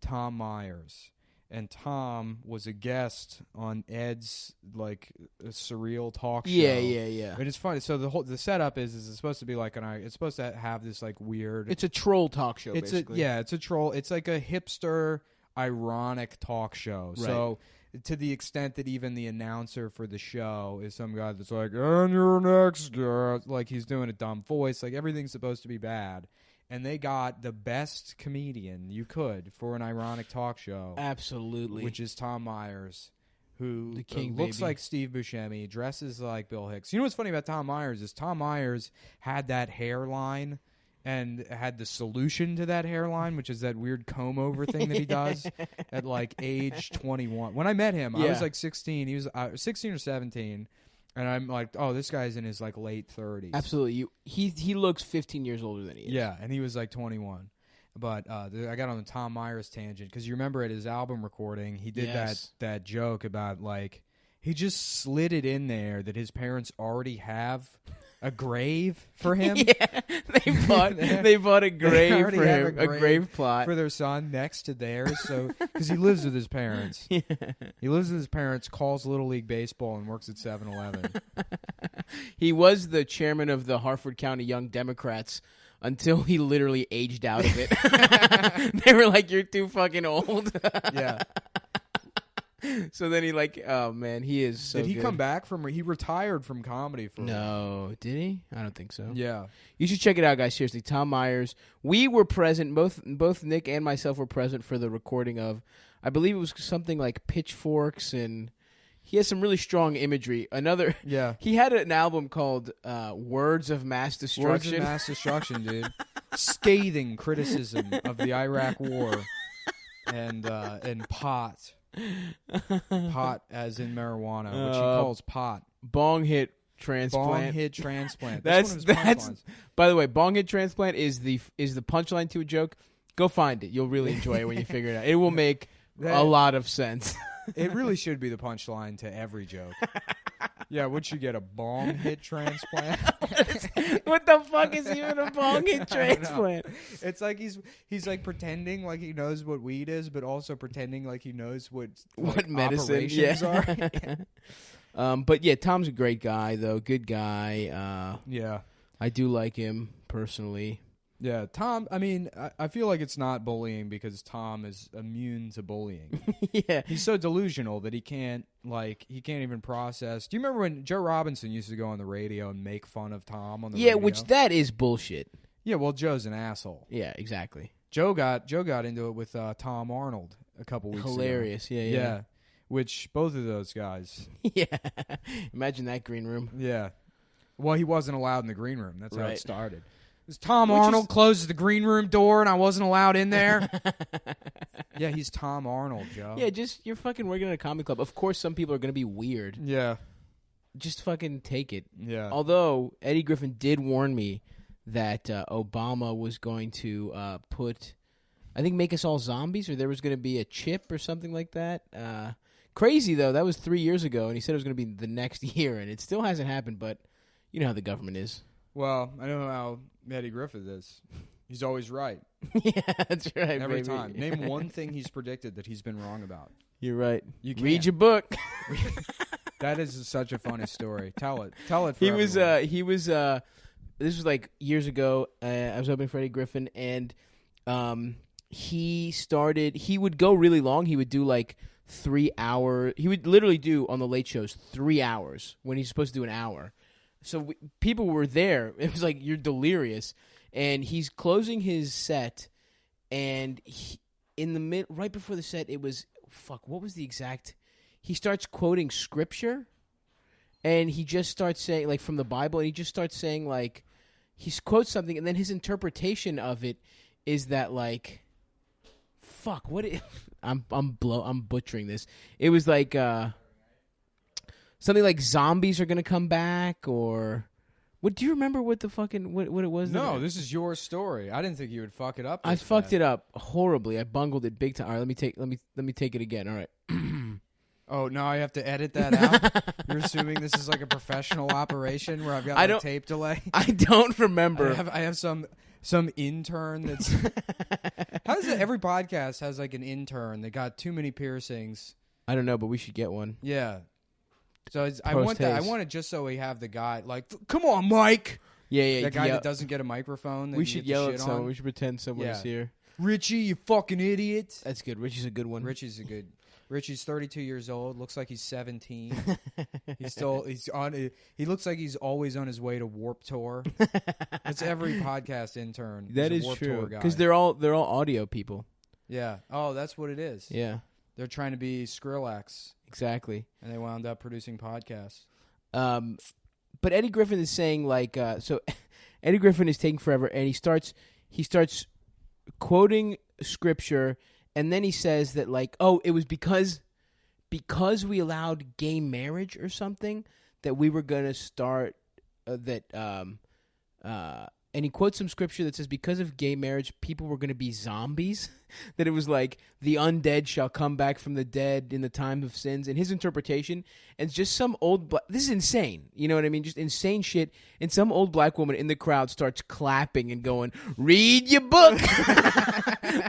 Speaker 1: Tom Myers. And Tom was a guest on Ed's like a surreal talk show.
Speaker 2: Yeah.
Speaker 1: And it's funny. So the setup is it's supposed to be like it's supposed to have this like weird.
Speaker 2: It's a troll talk show.
Speaker 1: It's
Speaker 2: basically.
Speaker 1: it's a troll. It's like a hipster, ironic talk show.
Speaker 2: Right.
Speaker 1: So to the extent that even the announcer for the show is some guy that's like, "And your next guest," like he's doing a dumb voice. Like everything's supposed to be bad. And they got the best comedian you could for an ironic talk show.
Speaker 2: Absolutely.
Speaker 1: Which is Tom Myers, who
Speaker 2: the king
Speaker 1: looks
Speaker 2: baby.
Speaker 1: like Steve Buscemi, dresses like Bill Hicks. You know what's funny about Tom Myers is Tom Myers had that hairline and had the solution to that hairline, which is that weird comb-over thing that he does at like age 21. When I met him, I was like 16. He was 16 or 17. And I'm like, oh, this guy's in his like late 30s.
Speaker 2: Absolutely. He looks 15 years older than he is.
Speaker 1: Yeah, and he was like 21. But I got on the Tom Myers tangent because you remember at his album recording, he did that joke about like he just slid it in there that his parents already have a grave for him.
Speaker 2: Yeah, they bought a grave for him, a grave plot
Speaker 1: for their son next to theirs. So because he lives with his parents, he lives with his parents, calls Little League Baseball, and works at 7-Eleven.
Speaker 2: He was the chairman of the Harford County Young Democrats until he literally aged out of it. They were like, "You're too fucking old."
Speaker 1: Yeah.
Speaker 2: So then he oh man, he is so
Speaker 1: Did he
Speaker 2: good.
Speaker 1: come back he retired from comedy for
Speaker 2: No, did he? I don't think so.
Speaker 1: Yeah.
Speaker 2: You should check it out, guys. Seriously, Tom Myers. We were present, both Nick and myself were present for the recording of, I believe it was something like pitchforks, and he has some really strong imagery. He had an album called Words of Mass Destruction.
Speaker 1: Words of Mass Destruction, dude. Scathing criticism of the Iraq War and pot. Pot as in marijuana, which he calls pot.
Speaker 2: Bong hit transplant.
Speaker 1: Bong hit transplant.
Speaker 2: That's by the way, bong hit transplant is the punchline to a joke. Go find it. You'll really enjoy it when you figure it out. It will make a lot of sense.
Speaker 1: It really should be the punchline to every joke. Yeah, would you get a bong hit transplant?
Speaker 2: What the fuck is even a bong hit transplant?
Speaker 1: It's like he's like pretending like he knows what weed is, but also pretending like he knows what
Speaker 2: medicine
Speaker 1: operations are.
Speaker 2: But yeah, Tom's a great guy though. Good guy.
Speaker 1: Yeah.
Speaker 2: I do like him personally.
Speaker 1: Yeah, Tom, I mean, I feel like it's not bullying because Tom is immune to bullying.
Speaker 2: Yeah.
Speaker 1: He's so delusional that he can't even process. Do you remember when Joe Robinson used to go on the radio and make fun of Tom on the radio?
Speaker 2: Yeah, which that is bullshit.
Speaker 1: Yeah, well, Joe's an asshole.
Speaker 2: Yeah, exactly.
Speaker 1: Joe got into it with Tom Arnold a couple weeks ago.
Speaker 2: Hilarious, yeah.
Speaker 1: Which, both of those guys.
Speaker 2: Yeah. Imagine that green room.
Speaker 1: Yeah. Well, he wasn't allowed in the green room. That's how
Speaker 2: Right.
Speaker 1: it started. Tom Arnold closes the green room door and I wasn't allowed in there. Yeah, he's Tom Arnold, Joe.
Speaker 2: Yeah, just you're fucking working at a comedy club. Of course, some people are going to be weird.
Speaker 1: Yeah.
Speaker 2: Just fucking take it.
Speaker 1: Yeah.
Speaker 2: Although, Eddie Griffin did warn me that Obama was going to make us all zombies, or there was going to be a chip or something like that. Crazy, though. That was 3 years ago, and he said it was going to be the next year, and it still hasn't happened, but you know how the government is.
Speaker 1: Well, I know how Eddie Griffith is. He's always right.
Speaker 2: Yeah, that's right.
Speaker 1: Every
Speaker 2: baby.
Speaker 1: time. Name one thing he's predicted that he's been wrong about.
Speaker 2: You're right.
Speaker 1: You can't.
Speaker 2: Read your book.
Speaker 1: That is such a funny story. Tell it. For
Speaker 2: He was.
Speaker 1: everyone.
Speaker 2: This was like years ago. I was opening for Eddie Griffin, and he would go really long. He would do like 3 hour. He would literally do on the late shows 3 hours when he's supposed to do an hour. So people were there. It was like, you're delirious. And he's closing his set, and right before the set, it was, what was the exact? He starts quoting scripture, and he just starts saying, like, from the Bible, and he just starts saying, like, he quotes something, and then his interpretation of it is that, like, I'm butchering this. It was like, something like zombies are going to come back, or what? Do you remember what the fucking what it was?
Speaker 1: No, this is your story. I didn't think you would fuck it up.
Speaker 2: I fucked it up horribly. I bungled it big time. All right, let me take it again. All right.
Speaker 1: Oh, no, I have to edit that out? You're assuming this is like a professional operation where I've got a tape delay?
Speaker 2: I don't remember.
Speaker 1: I have some intern that's how does it? Every podcast has like an intern that got too many piercings.
Speaker 2: I don't know, but we should get one.
Speaker 1: Yeah. So I want it just so we have the guy like, come on, Mike.
Speaker 2: Yeah.
Speaker 1: That guy that doesn't get a microphone.
Speaker 2: We should yell at someone. We should pretend someone is here.
Speaker 1: Richie, you fucking idiot.
Speaker 2: That's good. Richie's a good one.
Speaker 1: Richie's 32 years old. Looks like he's 17. He looks like he's always on his way to Warped Tour. That's every podcast intern.
Speaker 2: That is true. Because they're all audio people.
Speaker 1: Yeah. Oh, that's what it is.
Speaker 2: Yeah.
Speaker 1: They're trying to be Skrillex.
Speaker 2: Exactly.
Speaker 1: And they wound up producing podcasts.
Speaker 2: But Eddie Griffin is saying like, so Eddie Griffin is taking forever, and he starts quoting scripture, and then he says that like, oh, it was because we allowed gay marriage or something that we were gonna start and he quotes some scripture that says because of gay marriage, people were going to be zombies. That it was like the undead shall come back from the dead in the time of sins. And his interpretation, and just some old this is insane. You know what I mean? Just insane shit. And some old black woman in the crowd starts clapping and going, "Read your book."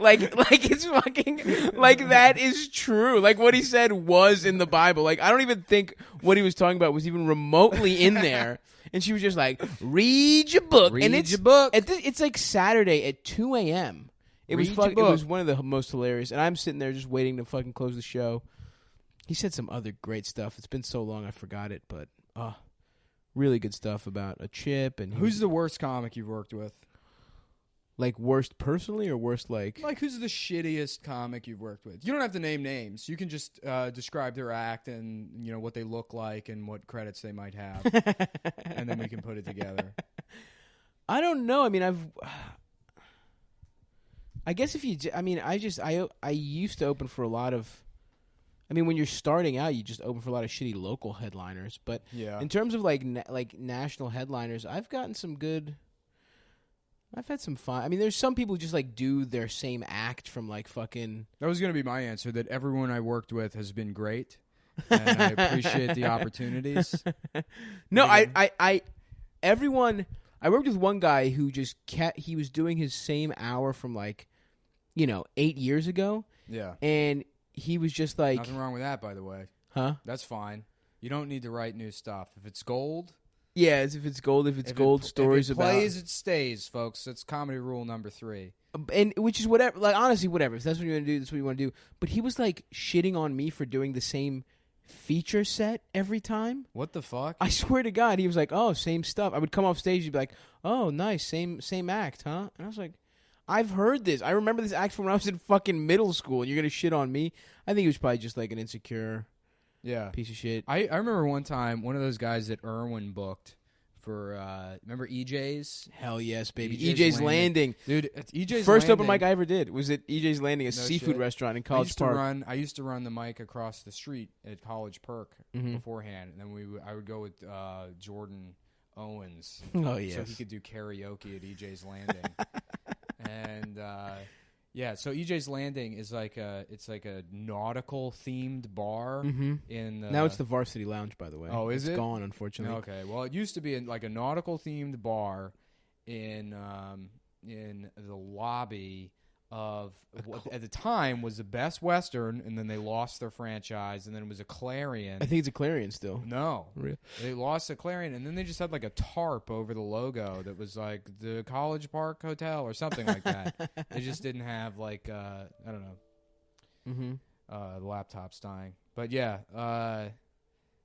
Speaker 2: like it's fucking like that is true. Like what he said was in the Bible. Like I don't even think what he was talking about was even remotely in there. And she was just like, "Read your book."
Speaker 1: Read your book.
Speaker 2: It's like Saturday at 2 a.m. It was one of the most hilarious. And I'm sitting there just waiting to fucking close the show. He said some other great stuff. It's been so long I forgot it, but really good stuff about a chip. And
Speaker 1: who's the worst comic you've worked with?
Speaker 2: Like worst personally or worst like
Speaker 1: who's the shittiest comic you've worked with? You don't have to name names. You can just describe their act and you know what they look like and what credits they might have, and then we can put it together.
Speaker 2: I don't know. I mean, I guess if you, I used to open for a lot of. I mean, when you're starting out, you just open for a lot of shitty local headliners. But
Speaker 1: yeah,
Speaker 2: in terms of like national headliners, I've gotten some good. I've had some fun. I mean, there's some people who just like do their same act from like fucking.
Speaker 1: That was going to be my answer. That everyone I worked with has been great, and I appreciate the opportunities.
Speaker 2: No, everyone. I worked with one guy who just he was doing his same hour from like, 8 years ago.
Speaker 1: Yeah.
Speaker 2: And he was just like...
Speaker 1: Nothing wrong with that, by the way.
Speaker 2: Huh?
Speaker 1: That's fine. You don't need to write new stuff. If it's gold...
Speaker 2: Yeah, as if it's gold. If it's gold, stories about...
Speaker 1: If it plays, it stays, folks. That's comedy rule number 3.
Speaker 2: And which is whatever. Like, honestly, whatever. If that's what you want to do, that's what you want to do. But he was like shitting on me for doing the same feature set every time.
Speaker 1: What the fuck?
Speaker 2: I swear to God, he was like, "Oh, same stuff." I would come off stage, he'd be like, "Oh, nice, same act, huh?" And I was like, "I've heard this. I remember this act from when I was in fucking middle school. And you're gonna shit on me?" I think he was probably just like an insecure, piece of shit.
Speaker 1: I remember one time one of those guys that Irwin booked for remember EJ's?
Speaker 2: Hell yes, baby. EJ's Landing.
Speaker 1: Dude, EJ's
Speaker 2: First
Speaker 1: Landing.
Speaker 2: open mic I ever did was at EJ's Landing, a seafood restaurant in College Park.
Speaker 1: I used to run the mic across the street at College Park beforehand, and then I would go with Jordan Owens.
Speaker 2: Oh yes.
Speaker 1: So he could do karaoke at EJ's Landing. And so EJ's Landing is like a nautical themed bar in
Speaker 2: now it's the Varsity Lounge, by the way.
Speaker 1: Oh, is
Speaker 2: it's
Speaker 1: it?
Speaker 2: gone, unfortunately.
Speaker 1: Okay. Well, it used to be like a nautical themed bar in the lobby of what at the time was the Best Western, and then they lost their franchise, and then it was a Clarion.
Speaker 2: I think it's a Clarion still.
Speaker 1: No.
Speaker 2: Really?
Speaker 1: They lost the Clarion, and then they just had like a tarp over the logo that was like the College Park Hotel or something like that. They just didn't have like, I don't know, the laptop's dying. But yeah,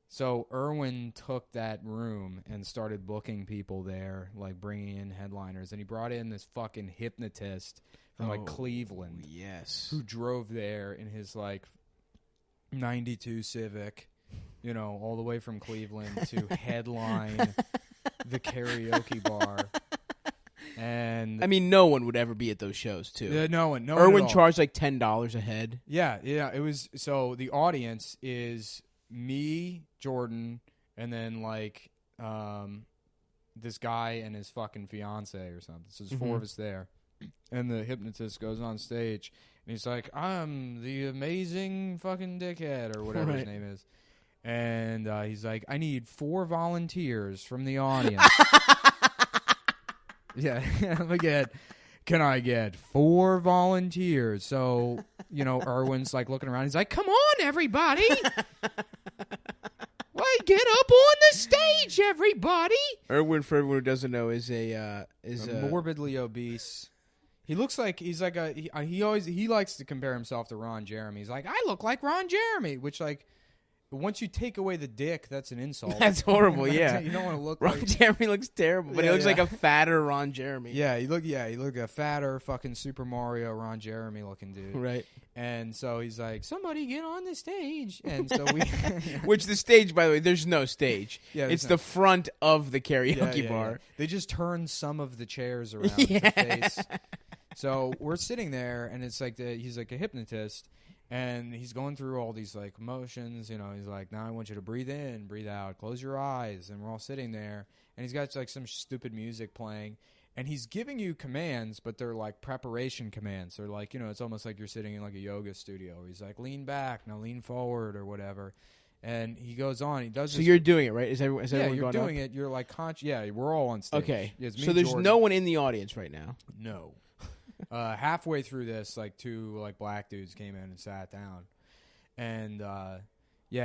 Speaker 1: so Irwin took that room and started booking people there, like bringing in headliners, and he brought in this fucking hypnotist from like Cleveland,
Speaker 2: yes,
Speaker 1: who drove there in his like 92 Civic, all the way from Cleveland to headline the karaoke bar. And
Speaker 2: I mean, no one would ever be at those shows too.
Speaker 1: No one.
Speaker 2: Irwin charged like $10 a head.
Speaker 1: Yeah. It was so the audience is me, Jordan, and then like this guy and his fucking fiance or something. So there's 4 of us there. And the hypnotist goes on stage, and he's like, "I'm the amazing fucking dickhead," or whatever his name is. And he's like, "I need 4 volunteers from the audience." Yeah, can I get 4 volunteers? So, Irwin's like looking around. He's like, "Come on, everybody. Why, get up on the stage, everybody."
Speaker 2: Irwin, for everyone who doesn't know, is a
Speaker 1: morbidly obese. He looks like he's like he likes to compare himself to Ron Jeremy. He's like, "I look like Ron Jeremy," which like once you take away the dick, that's an insult.
Speaker 2: That's horrible. Yeah,
Speaker 1: you don't want to look.
Speaker 2: Ron Jeremy looks terrible, but he looks like a fatter Ron Jeremy.
Speaker 1: Yeah, you look like a fatter fucking Super Mario Ron Jeremy looking dude.
Speaker 2: Right.
Speaker 1: And so he's like, "Somebody get on the stage." And so we,
Speaker 2: which the stage, by the way, there's no stage. Yeah, it's the front of the karaoke bar. Yeah.
Speaker 1: They just turn some of the chairs around to face. So we're sitting there, and it's like he's like a hypnotist, and he's going through all these like motions. He's like, "Now I want you to breathe in, breathe out, close your eyes," and we're all sitting there, and he's got like some stupid music playing, and he's giving you commands, but they're like preparation commands. They're like, it's almost like you're sitting in like a yoga studio. He's like, "Lean back, now lean forward," or whatever. And he goes on. He does.
Speaker 2: So you're doing it, right? Is everyone
Speaker 1: you're doing it. You're like Yeah, we're all on stage.
Speaker 2: Okay.
Speaker 1: Yeah,
Speaker 2: so there's
Speaker 1: Jordan.
Speaker 2: No one in the audience right now.
Speaker 1: No. Halfway through this, like 2 like black dudes came in and sat down, and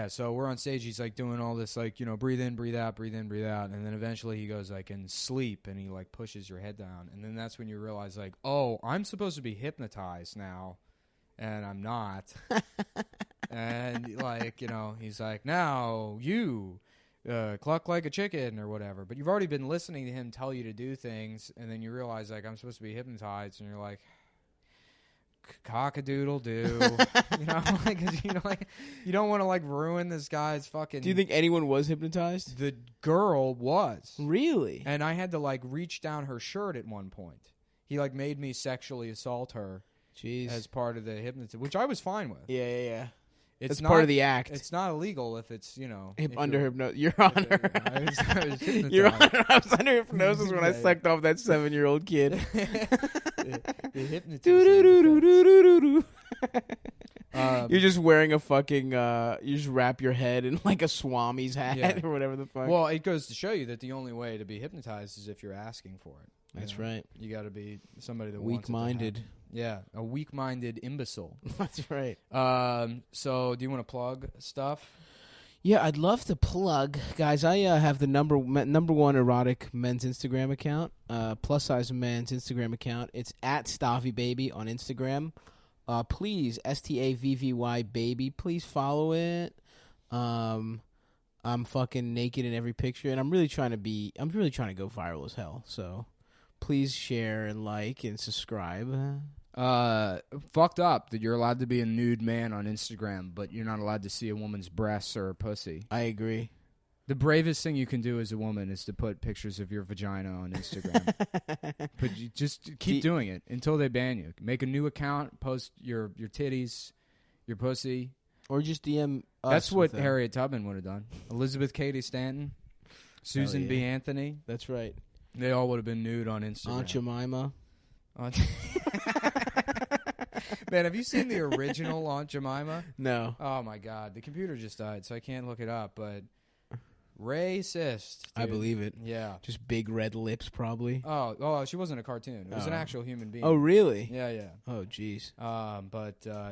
Speaker 1: so we're on stage. He's like doing all this like breathe in, breathe out, breathe in, breathe out, and then eventually he goes like and sleep, and he like pushes your head down, and then that's when you realize like, oh, I'm supposed to be hypnotized now, and I'm not, and like he's like, now you. Cluck like a chicken or whatever, but you've already been listening to him tell you to do things, and then you realize like I'm supposed to be hypnotized, and you're like cock-a-doodle-doo. Like you don't want to like ruin this guy's fucking.
Speaker 2: Do you think anyone was hypnotized?
Speaker 1: The girl was.
Speaker 2: Really?
Speaker 1: And I had to like reach down her shirt at one point. He like made me sexually assault her.
Speaker 2: Jeez.
Speaker 1: As part of the hypnotism, which I was fine with.
Speaker 2: Yeah. That's part of the act.
Speaker 1: It's not illegal if it's, you know.
Speaker 2: Under hypnosis. Your Honor.
Speaker 1: I was
Speaker 2: Your Honor, I was under hypnosis when I
Speaker 1: Yeah.
Speaker 2: sucked off that 7-year-old kid.
Speaker 1: The hypnotist.
Speaker 2: You're just wearing a fucking, you just wrap your head in like a Swami's hat
Speaker 1: Yeah.
Speaker 2: or whatever the fuck.
Speaker 1: Well, it goes to show you that the only way to be hypnotized is if you're asking for it.
Speaker 2: That's
Speaker 1: know?
Speaker 2: right.
Speaker 1: You got to be somebody that wants it to
Speaker 2: Weak-minded.
Speaker 1: happen. Yeah, a weak-minded imbecile.
Speaker 2: That's right.
Speaker 1: So do you want to plug stuff?
Speaker 2: Yeah, I'd love to plug, guys. I have the number one erotic men's Instagram account, plus size men's Instagram account. It's at Stavvy Baby on Instagram. Please, STAVVY Baby. Please follow it. I'm fucking naked in every picture, and I'm really trying to go viral as hell. So please share and like and subscribe.
Speaker 1: Fucked up that you're allowed to be a nude man on Instagram, but you're not allowed to see a woman's breasts or pussy.
Speaker 2: I agree.
Speaker 1: The bravest thing you can do as a woman is to put pictures of your vagina on Instagram. But you just keep doing it until they ban you. Make a new account, post your titties, your pussy.
Speaker 2: Or just DM us.
Speaker 1: That's what
Speaker 2: with them.
Speaker 1: Harriet Tubman would have done. Elizabeth Cady Stanton, Susan B.
Speaker 2: yeah.
Speaker 1: Anthony.
Speaker 2: That's right.
Speaker 1: They all would have been nude on Instagram.
Speaker 2: Aunt Jemima.
Speaker 1: Man, have you seen the original Aunt Jemima?
Speaker 2: No.
Speaker 1: Oh, my God. The computer just died, so I can't look it up, but racist.
Speaker 2: I
Speaker 1: dude.
Speaker 2: believe it.
Speaker 1: Yeah.
Speaker 2: Just big red lips, probably.
Speaker 1: Oh, she wasn't a cartoon. It was an actual human being.
Speaker 2: Oh, really?
Speaker 1: Yeah.
Speaker 2: Oh, jeez.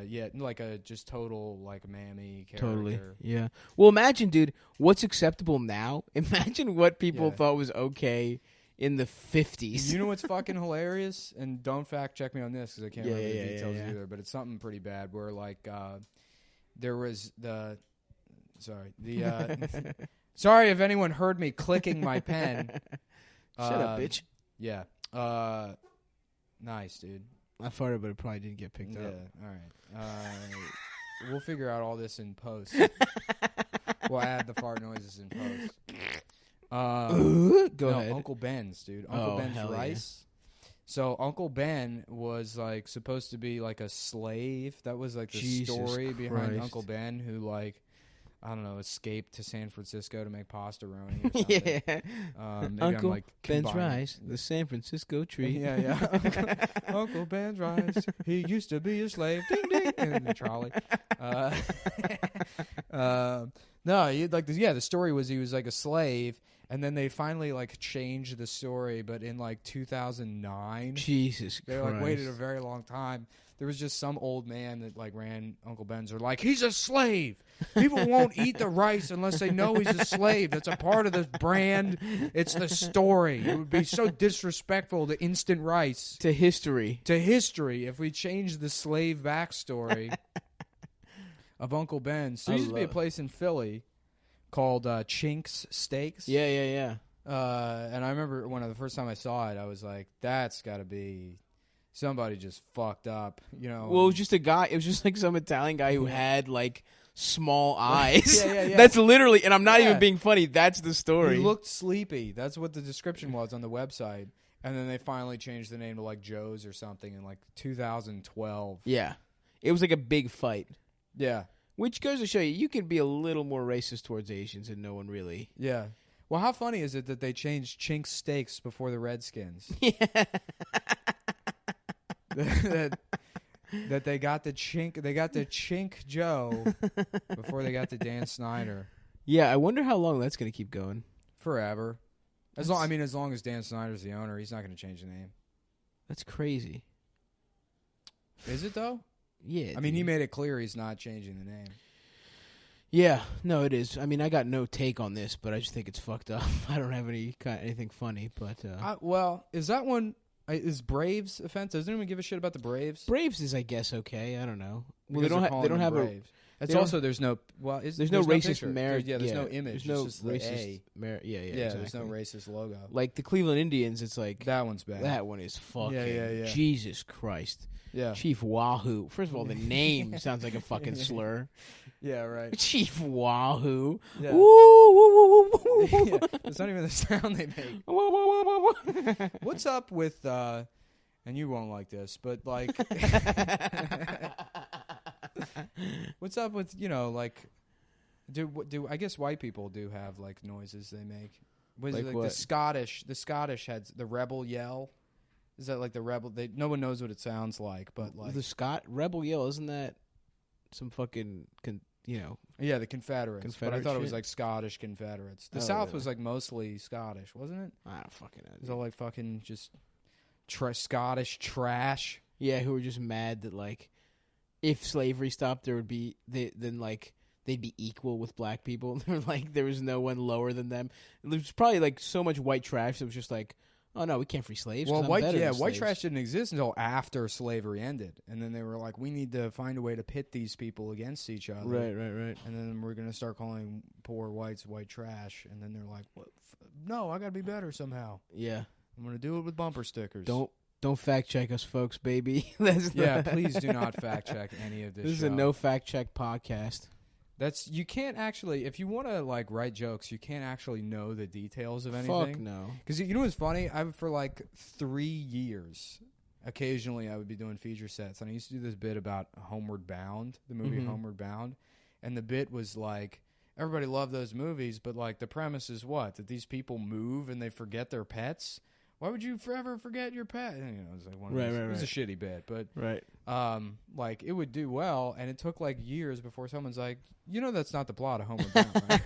Speaker 1: Yeah, like a just total, like, mammy character.
Speaker 2: Totally. Yeah. Well, imagine, dude, what's acceptable now? Imagine what people
Speaker 1: Yeah.
Speaker 2: thought was okay in the 50s.
Speaker 1: You know what's fucking hilarious? And don't fact check me on this because I can't remember the details either. But it's something pretty bad where like there was sorry if anyone heard me clicking my pen.
Speaker 2: Shut up, bitch.
Speaker 1: Yeah. Nice, dude.
Speaker 2: I farted, but it probably didn't get picked
Speaker 1: Yeah.
Speaker 2: up.
Speaker 1: All right. We'll figure out all this in post. We'll add the fart noises in post.
Speaker 2: Go ahead.
Speaker 1: Uncle Ben's, dude. Uncle Ben's
Speaker 2: hell
Speaker 1: rice. So Uncle Ben was like supposed to be like a slave. That was like the
Speaker 2: Jesus
Speaker 1: story behind
Speaker 2: Christ.
Speaker 1: Uncle Ben, who like I don't know, escaped to San Francisco to make pastaroni or something.
Speaker 2: Yeah.
Speaker 1: Maybe
Speaker 2: Uncle
Speaker 1: I'm, like,
Speaker 2: Ben's
Speaker 1: combining-
Speaker 2: rice, the San Francisco tree.
Speaker 1: Yeah. Uncle Ben's rice. He used to be a slave. Ding ding. In the trolley. No, the story was he was like a slave, and then they finally like changed the story, but in like 2009,
Speaker 2: Jesus
Speaker 1: they
Speaker 2: Christ.
Speaker 1: like waited a very long time. There was just some old man that like ran Uncle Ben's. Or like, he's a slave. People won't eat the rice unless they know he's a slave. That's a part of the brand. It's the story. It would be so disrespectful to instant rice.
Speaker 2: To history.
Speaker 1: To history if we changed the slave backstory of Uncle Ben's. So there used to be a place in Philly called Chink's Steaks.
Speaker 2: Yeah.
Speaker 1: And I remember when the first time I saw it, I was like, that's got to be somebody just fucked up, you know.
Speaker 2: Well, it was just a guy. It was just like some Italian guy who had like small eyes.
Speaker 1: Yeah.
Speaker 2: That's literally, and I'm not
Speaker 1: Yeah.
Speaker 2: even being funny. That's the story.
Speaker 1: He looked sleepy. That's what the description was on the website. And then they finally changed the name to like Joe's or something in like 2012.
Speaker 2: Yeah. It was like a big fight.
Speaker 1: Yeah.
Speaker 2: Which goes to show you can be a little more racist towards Asians and no one really.
Speaker 1: Yeah. Well, how funny is it that they changed Chink's Steaks before the Redskins?
Speaker 2: Yeah.
Speaker 1: that they got the Chink Joe before they got the Dan Snyder.
Speaker 2: Yeah, I wonder how long that's going to keep going.
Speaker 1: Forever. As long as Dan Snyder's the owner, he's not going to change the name.
Speaker 2: That's crazy.
Speaker 1: Is it though?
Speaker 2: Yeah.
Speaker 1: I mean, he
Speaker 2: dude.
Speaker 1: made it clear he's not changing the name.
Speaker 2: Yeah, no, it is. I mean, I got no take on this, but I just think it's fucked up. I don't have anything funny, but
Speaker 1: Well, is that one? Is Braves offensive? Does anyone give a shit about the Braves?
Speaker 2: Braves is, I guess, okay. I don't know. Well,
Speaker 1: Because
Speaker 2: they
Speaker 1: they're
Speaker 2: don't have a.
Speaker 1: Braves. It's
Speaker 2: they don't-
Speaker 1: also there's no
Speaker 2: There's no racist
Speaker 1: picture.
Speaker 2: merit.
Speaker 1: Yeah, there's no image.
Speaker 2: There's no
Speaker 1: it's just the
Speaker 2: racist.
Speaker 1: A.
Speaker 2: Yeah,
Speaker 1: There's
Speaker 2: exactly.
Speaker 1: no racist logo.
Speaker 2: Like the Cleveland Indians, it's like
Speaker 1: That one's bad.
Speaker 2: that one is fucking.
Speaker 1: Yeah.
Speaker 2: Jesus Christ.
Speaker 1: Yeah.
Speaker 2: Chief Wahoo. First of all, the name sounds like a fucking slur.
Speaker 1: Yeah. Right.
Speaker 2: Chief Wahoo.
Speaker 1: Yeah.
Speaker 2: Woo, woo, woo, woo, woo.
Speaker 1: Yeah, it's not even the sound they make.
Speaker 2: Woo, woo, woo, woo.
Speaker 1: What's up with? And you won't like this, but like, What's up with like? Do I guess white people do have like noises they make? Was
Speaker 2: Like
Speaker 1: it
Speaker 2: what?
Speaker 1: The Scottish had the rebel yell. Is that like the rebel? No one knows what it sounds like, but like
Speaker 2: the rebel yell, isn't that some fucking
Speaker 1: yeah, the Confederates. But I
Speaker 2: Confederate
Speaker 1: thought it was
Speaker 2: shit?
Speaker 1: like Scottish Confederates. The
Speaker 2: Oh,
Speaker 1: South
Speaker 2: really?
Speaker 1: was like mostly Scottish, wasn't it?
Speaker 2: I don't fucking know.
Speaker 1: It was all like fucking just Scottish trash.
Speaker 2: Yeah, who were just mad that like if slavery stopped, there would be they'd be equal with black people. They're like there was no one lower than them. There was probably like so much white trash that was just like, oh no, we can't free slaves.
Speaker 1: Well,
Speaker 2: 'cause I'm better than
Speaker 1: white
Speaker 2: slaves.
Speaker 1: trash didn't exist until after slavery ended, and then they were like, we need to find a way to pit these people against each other.
Speaker 2: Right.
Speaker 1: And then we're gonna start calling poor whites white trash, and then they're like, what? No, I gotta be better somehow.
Speaker 2: Yeah.
Speaker 1: I'm gonna do it with bumper stickers.
Speaker 2: Don't fact check us, folks, baby. That's
Speaker 1: Yeah, please do not fact check any of this.
Speaker 2: This is a no fact check podcast.
Speaker 1: You can't actually, if you want to like write jokes, you can't actually know the details of anything.
Speaker 2: Fuck no.
Speaker 1: Because you know what's funny? For like 3 years, occasionally I would be doing feature sets, and I used to do this bit about Homeward Bound, the movie Homeward Bound, and the bit was like, everybody loved those movies, but like the premise is what? That these people move and they forget their pets? Why would you forever forget your pet? And, it was like one of those, it was a shitty bit, but like it would do well, and it took like years before someone's like, that's not the plot of Homeward Bound, right?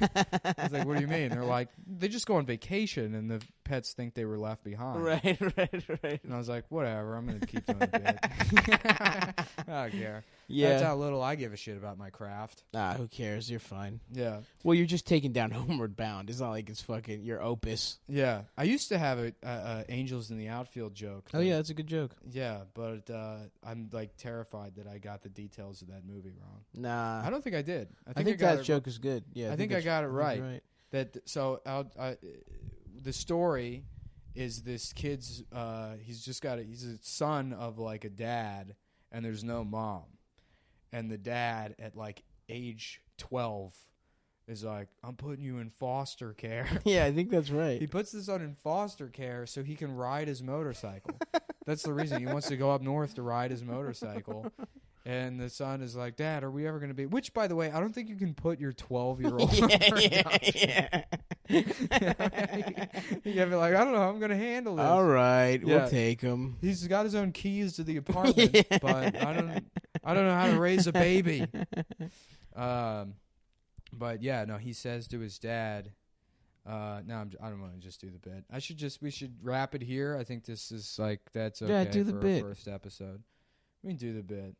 Speaker 1: I was like, what do you mean? They're like, they just go on vacation, and the pets think they were left behind.
Speaker 2: Right.
Speaker 1: And I was like, whatever, I'm gonna keep doing the bit. I don't care.
Speaker 2: Yeah.
Speaker 1: That's how little I give a shit about my craft.
Speaker 2: Who cares? You're fine.
Speaker 1: Yeah.
Speaker 2: Well, you're just taking down Homeward Bound. It's not like it's fucking your opus.
Speaker 1: Yeah. I used to have a Angels in the Outfield joke.
Speaker 2: Oh, yeah, that's a good joke.
Speaker 1: Yeah, but I'm like terrified that I got the details of that movie wrong.
Speaker 2: Nah.
Speaker 1: I don't think I did.
Speaker 2: I think that joke is good. Yeah,
Speaker 1: I think I got it right.
Speaker 2: Right.
Speaker 1: The story is this kid's he's a son of like a dad, and there's no mom, and the dad at like age 12 is like, I'm putting you in foster care.
Speaker 2: Yeah, I think that's right.
Speaker 1: He puts the son in foster care so he can ride his motorcycle. That's the reason he wants to go up north to ride his motorcycle. And the son is like, Dad, are we ever going to be... Which, by the way, I don't think you can put your 12-year-old...
Speaker 2: Yeah.
Speaker 1: You gotta be like, I don't know how I'm going to handle this.
Speaker 2: All right,
Speaker 1: Yeah.
Speaker 2: we'll take him.
Speaker 1: He's got his own keys to the apartment, but I don't know how to raise a baby. But yeah, no, he says to his dad... I don't want to just do the bit. We should wrap it here. I think this is like, that's okay.
Speaker 2: Yeah, do the
Speaker 1: for
Speaker 2: bit.
Speaker 1: Our first episode. We can do the bit.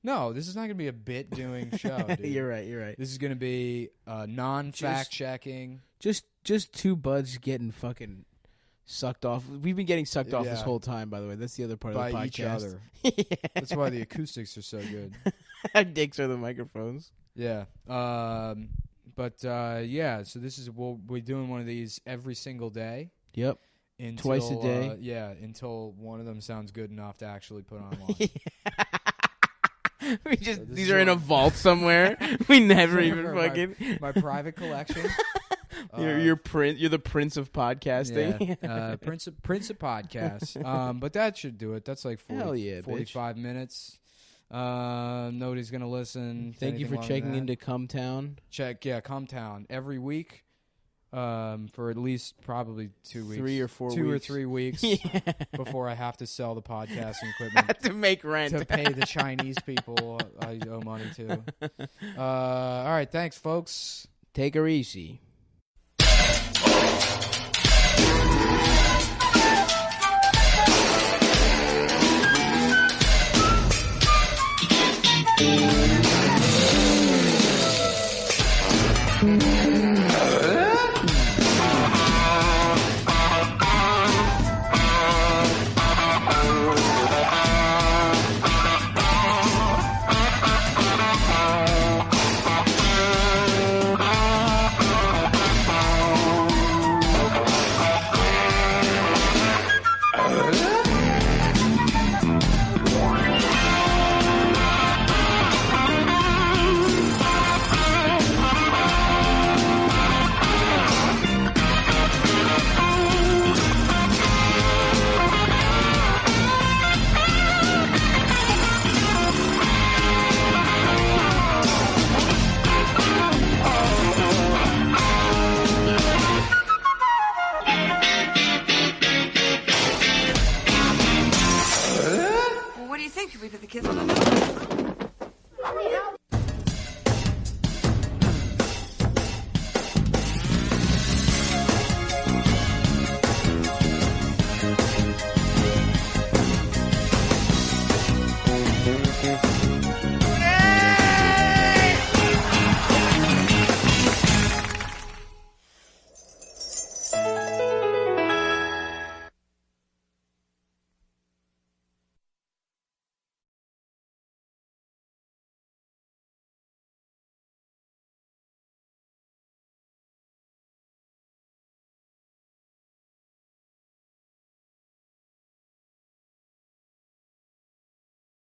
Speaker 1: No, this is not going to be a bit doing show, dude.
Speaker 2: You're right.
Speaker 1: This is going to be non-fact checking.
Speaker 2: Just two buds getting fucking sucked off. We've been getting sucked off this
Speaker 1: Yeah.
Speaker 2: whole time, by the way. That's the other part
Speaker 1: By
Speaker 2: of the podcast.
Speaker 1: each other. That's why the acoustics are so good.
Speaker 2: Our dicks are the microphones.
Speaker 1: Yeah. Yeah, so we'll be doing one of these every single day.
Speaker 2: Yep.
Speaker 1: Until,
Speaker 2: Twice a day.
Speaker 1: Until one of them sounds good enough to actually put online.
Speaker 2: These are in a vault somewhere. We never even fucking.
Speaker 1: My private collection.
Speaker 2: You're the prince of podcasting.
Speaker 1: Yeah, prince of podcasts. But that should do it. That's like 45 minutes. Nobody's gonna listen.
Speaker 2: Thank you for checking into Cumtown.
Speaker 1: Cumtown every week. For at least probably 2 weeks,
Speaker 2: 3 or 4
Speaker 1: 2
Speaker 2: weeks.
Speaker 1: or 3 weeks before I have to sell the podcasting equipment
Speaker 2: to make rent
Speaker 1: to pay the Chinese people I owe money to. All right, thanks, folks.
Speaker 2: Take her easy.